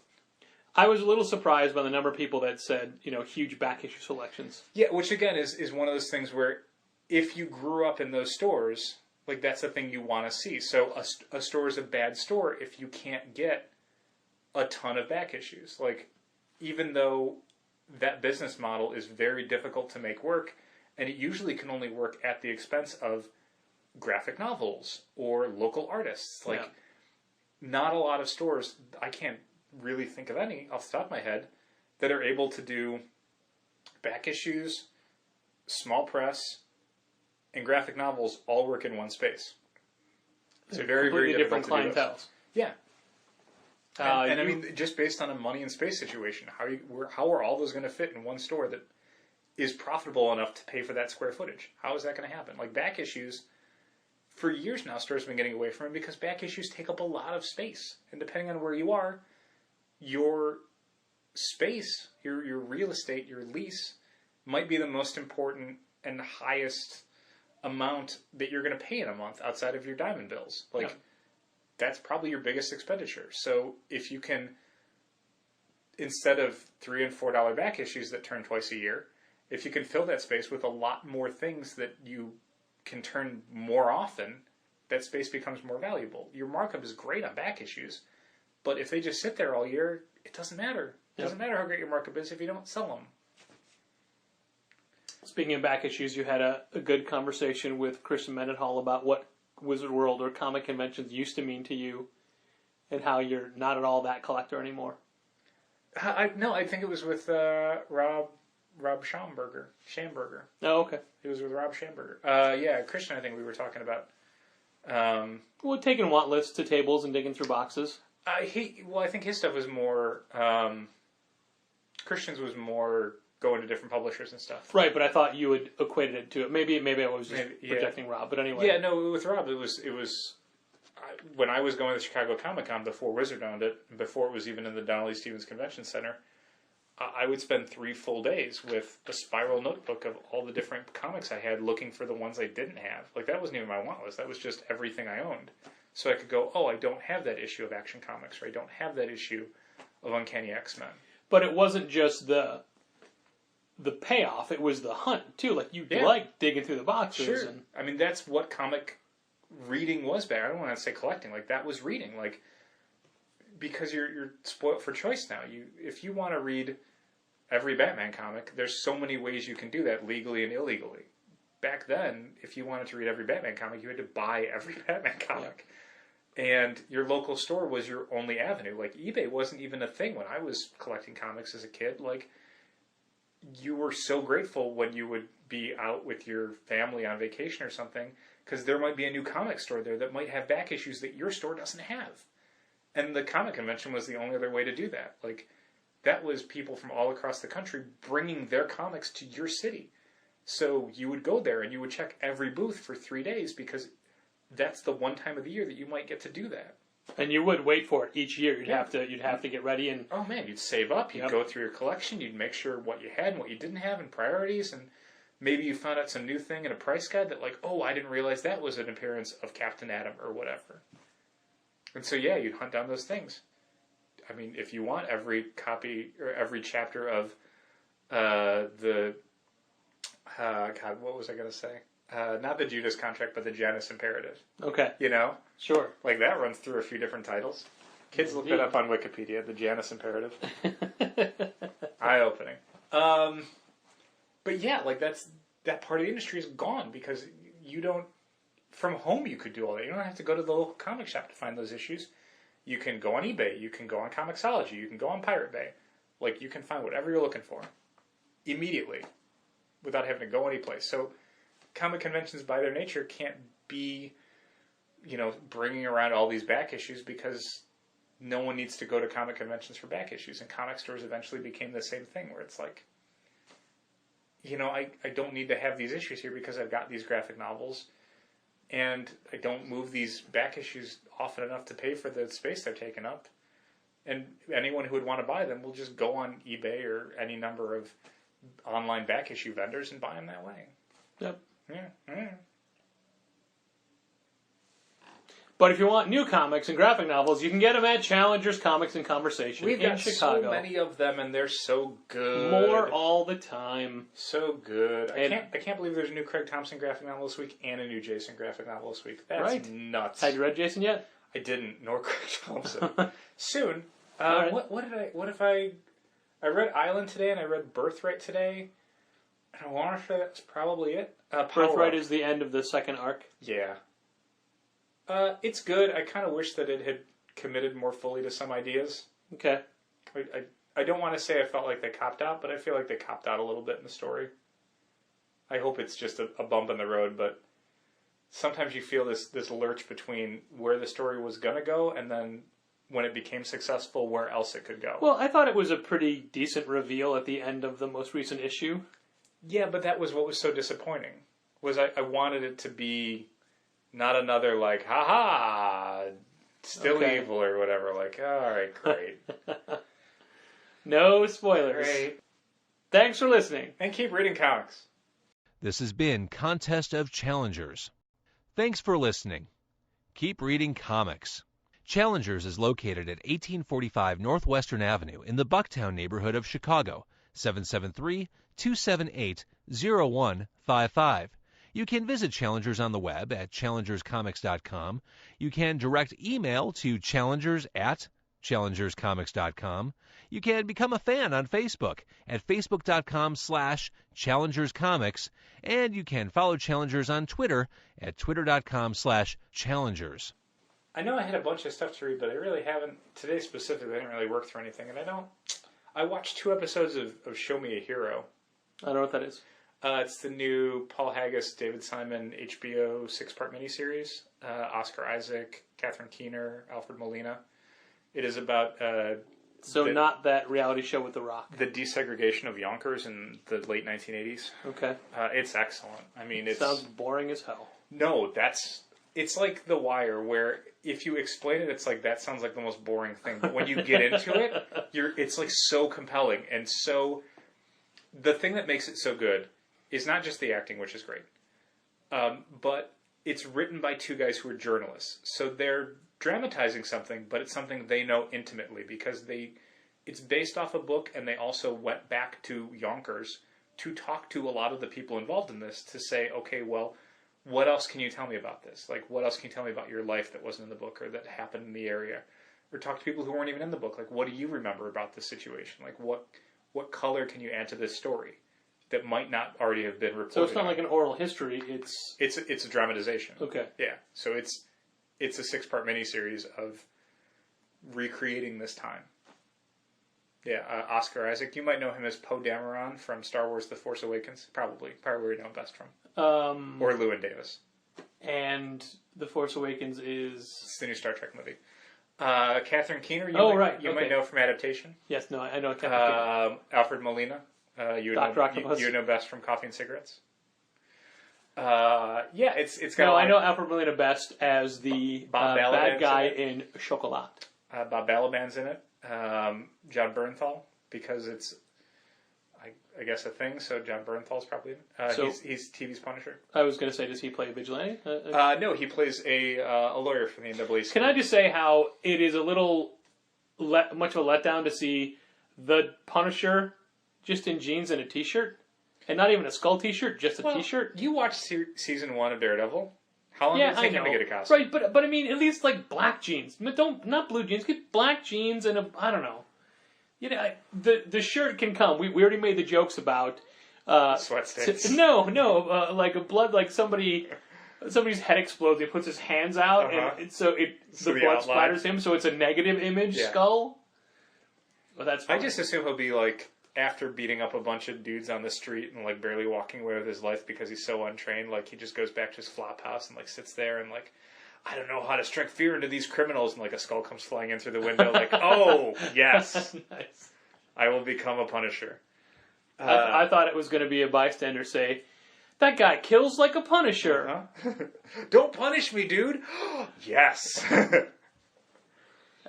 I was a little surprised by the number of people that said, huge back issue selections. Yeah, which again is one of those things where if you grew up in those stores, like, that's the thing you want to see. So a store is a bad store if you can't get a ton of back issues. Like, even though that business model is very difficult to make work, and it usually can only work at the expense of graphic novels or local artists. Like, not a lot of stores, I can't really think of any off the top of my head, that are able to do back issues, small press, and graphic novels all work in one space. It's a very, very different difficult to do those. clienteles. Yeah. And I mean, just based on a money and space situation, how are all those going to fit in one store that is profitable enough to pay for that square footage? How is that going to happen? Like, back issues, for years now, stores have been getting away from it because back issues take up a lot of space. And depending on where you are, your space, your real estate, your lease, might be the most important and highest amount that you're going to pay in a month outside of your diamond bills. Like, that's probably your biggest expenditure. So if you can, instead of $3 and $4 back issues that turn twice a year, if you can fill that space with a lot more things that you can turn more often, that space becomes more valuable. Your markup is great on back issues, but if they just sit there all year, it doesn't matter. It doesn't matter how great your markup is if you don't sell them. Speaking of back issues, you had a good conversation with Christian Mendenhall about what Wizard World or comic conventions used to mean to you and how you're not at all that collector anymore. No, I think it was with Rob Schamberger. Oh, okay. It was with Rob Schamberger. Yeah, Christian, I think we were talking about. Well, taking want lists to tables and digging through boxes. I think his stuff was more. Christian's was more going to different publishers and stuff. Right, but I thought you had equated it to it. Maybe I was just projecting Rob, but anyway. Yeah, no, with Rob, it was when I was going to the Chicago Comic Con before Wizard owned it, before it was even in the Donnelly Stevens Convention Center, I would spend 3 full days with a spiral notebook of all the different comics I had, looking for the ones I didn't have. Like, that wasn't even my want list. That was just everything I owned. So I could go, oh, I don't have that issue of Action Comics, or I don't have that issue of Uncanny X-Men. But it wasn't just the payoff, it was the hunt, too. Like, you liked digging through the boxes. Sure. And I mean, that's what comic reading was back. I don't want to say collecting. Like, that was reading. Like, because you're spoiled for choice now. If you want to read every Batman comic, there's so many ways you can do that, legally and illegally. Back then, if you wanted to read every Batman comic, you had to buy every Batman comic. Yeah. And your local store was your only avenue. Like, eBay wasn't even a thing when I was collecting comics as a kid. Like, you were so grateful when you would be out with your family on vacation or something, because there might be a new comic store there that might have back issues that your store doesn't have. And the comic convention was the only other way to do that. Like, that was people from all across the country bringing their comics to your city. So you would go there and you would check every booth for 3 days, because that's the one time of the year that you might get to do that. And you would wait for it each year. You'd have to get ready and. Oh man, you'd save up. You'd go through your collection. You'd make sure what you had and what you didn't have and priorities. And maybe you found out some new thing in a price guide that, like, oh, I didn't realize that was an appearance of Captain Atom or whatever. And so yeah, you'd hunt down those things. I mean, if you want every copy or every chapter of God, what was I going to say? Not the Judas Contract, but the Janus Imperative. Okay. You know? Sure. Like, that runs through a few different titles. Kids, look that up on Wikipedia, the Janus Imperative. Eye-opening. But yeah, like, that part of the industry is gone, because you don't, from home you could do all that. You don't have to go to the local comic shop to find those issues. You can go on eBay, you can go on Comixology, you can go on Pirate Bay. Like, you can find whatever you're looking for immediately without having to go anyplace. So comic conventions by their nature can't be, bringing around all these back issues, because no one needs to go to comic conventions for back issues. And comic stores eventually became the same thing, where it's like, I don't need to have these issues here because I've got these graphic novels and I don't move these back issues often enough to pay for the space they're taking up. And anyone who would want to buy them will just go on eBay or any number of online back issue vendors and buy them that way. Yep. Yeah. But if you want new comics and graphic novels, you can get them at Challengers Comics and Conversation We've in got Chicago. so many of them, and they're so good. More all the time. So good. And I can't believe there's a new Craig Thompson graphic novel this week and a new Jason graphic novel this week. That's right. nuts. Had you read Jason yet? I didn't, nor Craig Thompson. Soon. Right. I read Island today and I read Birthright today. And I want to say that's probably it. Birthright is the end of the second arc. Yeah. It's good. I kind of wish that it had committed more fully to some ideas. Okay. I don't want to say I felt like they copped out, but I feel like they copped out a little bit in the story. I hope it's just a bump in the road, but sometimes you feel this lurch between where the story was going to go and then when it became successful, where else it could go. Well, I thought it was a pretty decent reveal at the end of the most recent issue. Yeah, but that was what was so disappointing. Was I wanted it to be not another like, ha-ha, still evil or whatever. Like, all right, great. No spoilers. Great. Thanks for listening. And keep reading comics. This has been Contest of Challengers. Thanks for listening. Keep reading comics. Challengers is located at 1845 North Western Avenue in the Bucktown neighborhood of Chicago, 773-278-0155. You can visit Challengers on the web at challengerscomics.com. You can direct email to challengers@challengerscomics.com. You can become a fan on Facebook at facebook.com/challengerscomics. And you can follow Challengers on Twitter at twitter.com/challengers. I know I had a bunch of stuff to read, but I really haven't. Today specifically, I didn't really work through anything. And I watched 2 episodes of Show Me a Hero. I don't know what that is. It's the new Paul Haggis, David Simon HBO 6-part miniseries. Oscar Isaac, Catherine Keener, Alfred Molina. It is about not that reality show with The Rock. the desegregation of Yonkers in the late 1980s. Okay. It's excellent. I mean, it sounds boring as hell. No, it's like The Wire, where if you explain it, it's like that sounds like the most boring thing. But when you get into it, it's like so compelling and so. The thing that makes it so good is not just the acting, which is great, but it's written by 2 guys who are journalists. So they're dramatizing something, but it's something they know intimately because it's based off a book, and they also went back to Yonkers to talk to a lot of the people involved in this to say, okay, well, what else can you tell me about this? Like, what else can you tell me about your life that wasn't in the book or that happened in the area? Or talk to people who weren't even in the book. Like, what do you remember about this situation? Like, what color can you add to this story that might not already have been reported? So it's not like an oral history. It's a dramatization. Okay. Yeah. So it's a 6-part miniseries of recreating this time. Yeah. Oscar Isaac. You might know him as Poe Dameron from Star Wars: The Force Awakens. Probably where you know him best from. Or Llewyn Davis. And The Force Awakens is... It's the new Star Trek movie. Catherine Keener. You might know from Adaptation. Yes, no, I know Catherine Keener. Alfred Molina. You would know best from Coffee and Cigarettes. It's got. No, I know Alfred Molina best as the bad guy in Chocolat. Bob Balaban's in it. John Bernthal, because it's, I guess, a thing. So John Bernthal's probably in it. He's TV's Punisher. I was going to say, does he play a vigilante? No, he plays a lawyer for the NAACP. Can I just say how it is a little much of a letdown to see the Punisher just in jeans and a t-shirt? And not even a skull t-shirt, just a t-shirt? You watched season 1 of Daredevil. How long did it take him to get a costume? Right, but I mean, at least like black jeans. Not blue jeans. Get black jeans and I don't know. You know, the shirt can come. We already made the jokes about sweat sticks. Like a blood, like somebody's head explodes. He puts his hands out, and so the blood splatters him. So it's a negative image skull. Well, that's fine. I just assume he'll be like, after beating up a bunch of dudes on the street and like barely walking away with his life because he's so untrained, like he just goes back to his flop house and like sits there and like, I don't know how to strike fear into these criminals, and like a skull comes flying in through the window, like, oh yes, nice. I will become a Punisher. I thought it was going to be a bystander say, That guy kills like a Punisher. Uh-huh. Don't punish me, dude. Yes.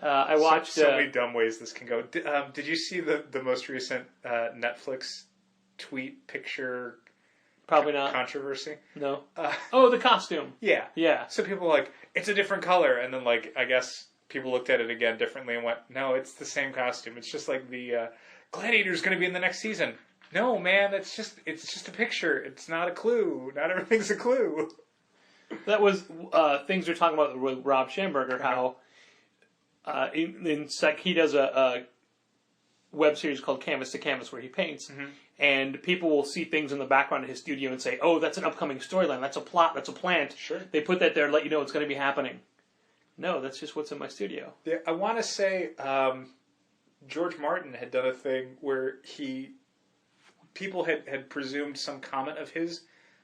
I watched so many dumb ways this can go. Did you see the most recent Netflix tweet picture? Probably not. Controversy? No. The costume. Yeah. Yeah. So people were like, it's a different color. And then, like, I guess people looked at it again differently and went, no, it's the same costume. It's just like the Gladiator's going to be in the next season. No, man, it's just a picture. It's not a clue. Not everything's a clue. That was things we were talking about with Rob Schamberger, how he does a web series called Canvas to Canvas where he paints. Mm-hmm. And people will see things in the background of his studio and say, oh, that's an upcoming storyline. That's a plot. That's a plant. Sure. They put that there to let you know it's going to be happening. No, that's just what's in my studio. Yeah, I want to say George Martin had done a thing where people had presumed some comment of his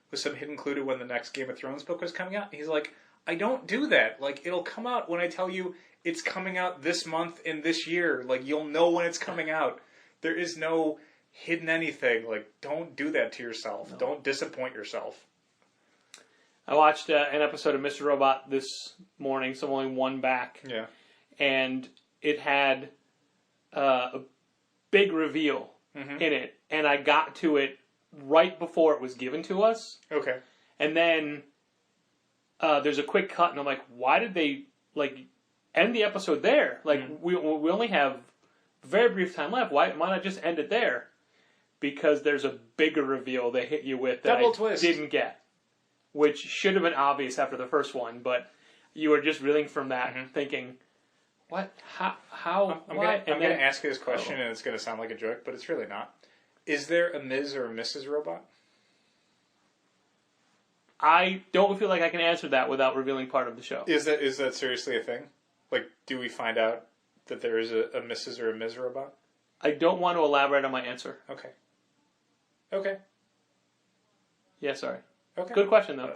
with some hidden clue to when the next Game of Thrones book was coming out. And he's like, I don't do that. Like, it'll come out when I tell you it's coming out this month in this year. Like, you'll know when it's coming out. There is no hidden anything. Like, don't do that to yourself. No. Don't disappoint yourself. I watched an episode of Mr. Robot this morning, so I'm only one back. Yeah. And it had a big reveal in it. And I got to it right before it was given to us. Okay. And then there's a quick cut, and I'm like, why did they, like, end the episode there? Like, we only have very brief time left. Why not just end it there? Because there's a bigger reveal they hit you with that Double I twist. Didn't get. Which should have been obvious after the first one, but you were just reeling from that, thinking, "What? How? I'm why?" I'm going to ask you this question, and it's going to sound like a joke, but it's really not. Is there a Ms. or a Mrs. Robot? I don't feel like I can answer that without revealing part of the show. Is that seriously a thing? Like, do we find out that there is a Mrs. or a Ms. Robot? I don't want to elaborate on my answer. Okay. Yeah, sorry. Okay. Good question, though.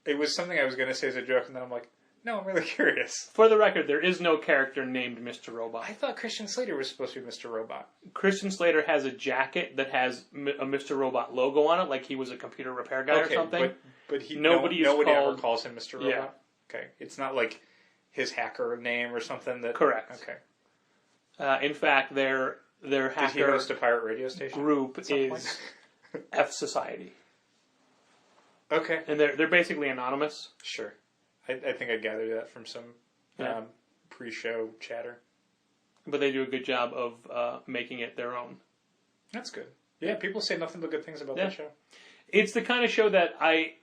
It was something I was going to say as a joke, and then I'm like, no, I'm really curious. For the record, there is no character named Mr. Robot. I thought Christian Slater was supposed to be Mr. Robot. Christian Slater has a jacket that has a Mr. Robot logo on it, like he was a computer repair guy or something. But nobody ever calls him Mr. Robot? Yeah. Okay. It's not like his hacker name or something that... Correct. Okay. In fact, their hacker... Did he host a pirate radio station? ...group is F Society. Okay. And they're basically anonymous. Sure. I think I gathered that from some pre-show chatter. But they do a good job of making it their own. That's good. Yeah, people say nothing but good things about that show. It's the kind of show that I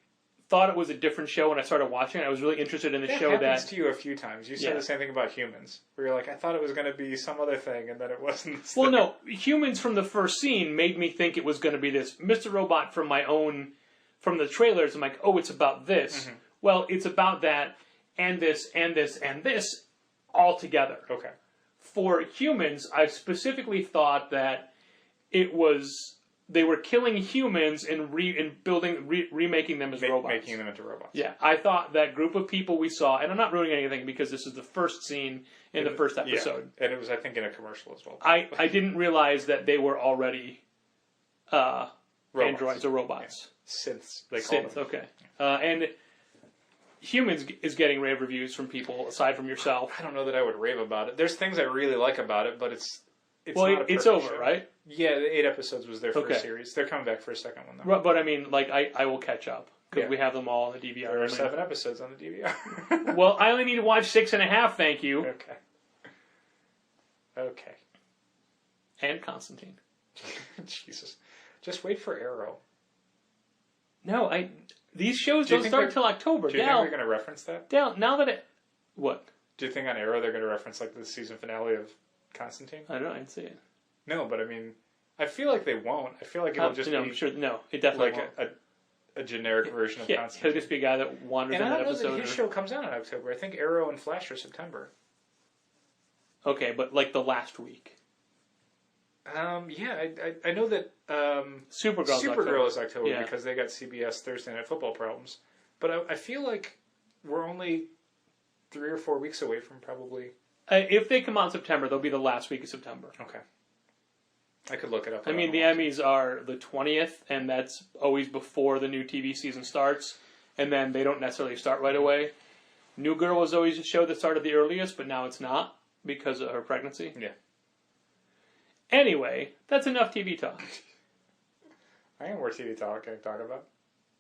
thought it was a different show when I started watching it. I was really interested in the show that... That happens to you a few times. You said the same thing about Humans. Where you're like, I thought it was going to be some other thing, and then it wasn't this thing. No. Humans from the first scene made me think it was going to be this. Mr. Robot from my own... From the trailers, I'm like, oh, it's about this. Mm-hmm. Well, it's about that, and this, and this, and this, all together. Okay. For Humans, I specifically thought that it was... They were killing humans and remaking them as robots. Making them into robots. Yeah, I thought that group of people we saw, and I'm not ruining anything because this is the first scene in the first episode. Yeah. And it was, I think, in a commercial as well. I didn't realize that they were already androids or robots. Yeah. Synths, they call them. Okay. And Humans is getting rave reviews from people, aside from yourself. I don't know that I would rave about it. There's things I really like about it, but it's it's over, show. Right? Yeah, the 8 episodes was their first series. They're coming back for a second one, though. But I mean, like, I will catch up, because we have them all on the DVR. There are 7 episodes on the DVR. Well, I only need to watch 6.5, thank you. Okay. And Constantine. Jesus. Just wait for Arrow. No, these shows don't start till October. Do you think they're going to reference that? Dale, now that it... What? Do you think on Arrow they're going to reference, like, the season finale of Constantine? I don't know, I didn't see it. No, but I mean, I feel like they won't. I feel like it'll just be... Sure, no, it definitely like won't. a generic version of Constantine. He'll just be a guy that wanders in that episode. And I don't know that his show comes out in October. I think Arrow and Flash are September. Okay, but like the last week. Yeah, I know that Supergirl is October because they got CBS Thursday Night Football problems. But I feel like we're only 3 or 4 weeks away from probably... if they come out in September, they'll be the last week of September. Okay. I could look it up. I mean, the Emmys are the 20th, and that's always before the new TV season starts, and then they don't necessarily start right away. New Girl was always a show that started the earliest, but now it's not because of her pregnancy. Yeah. Anyway, that's enough TV talk. I got more TV talk I can talk about.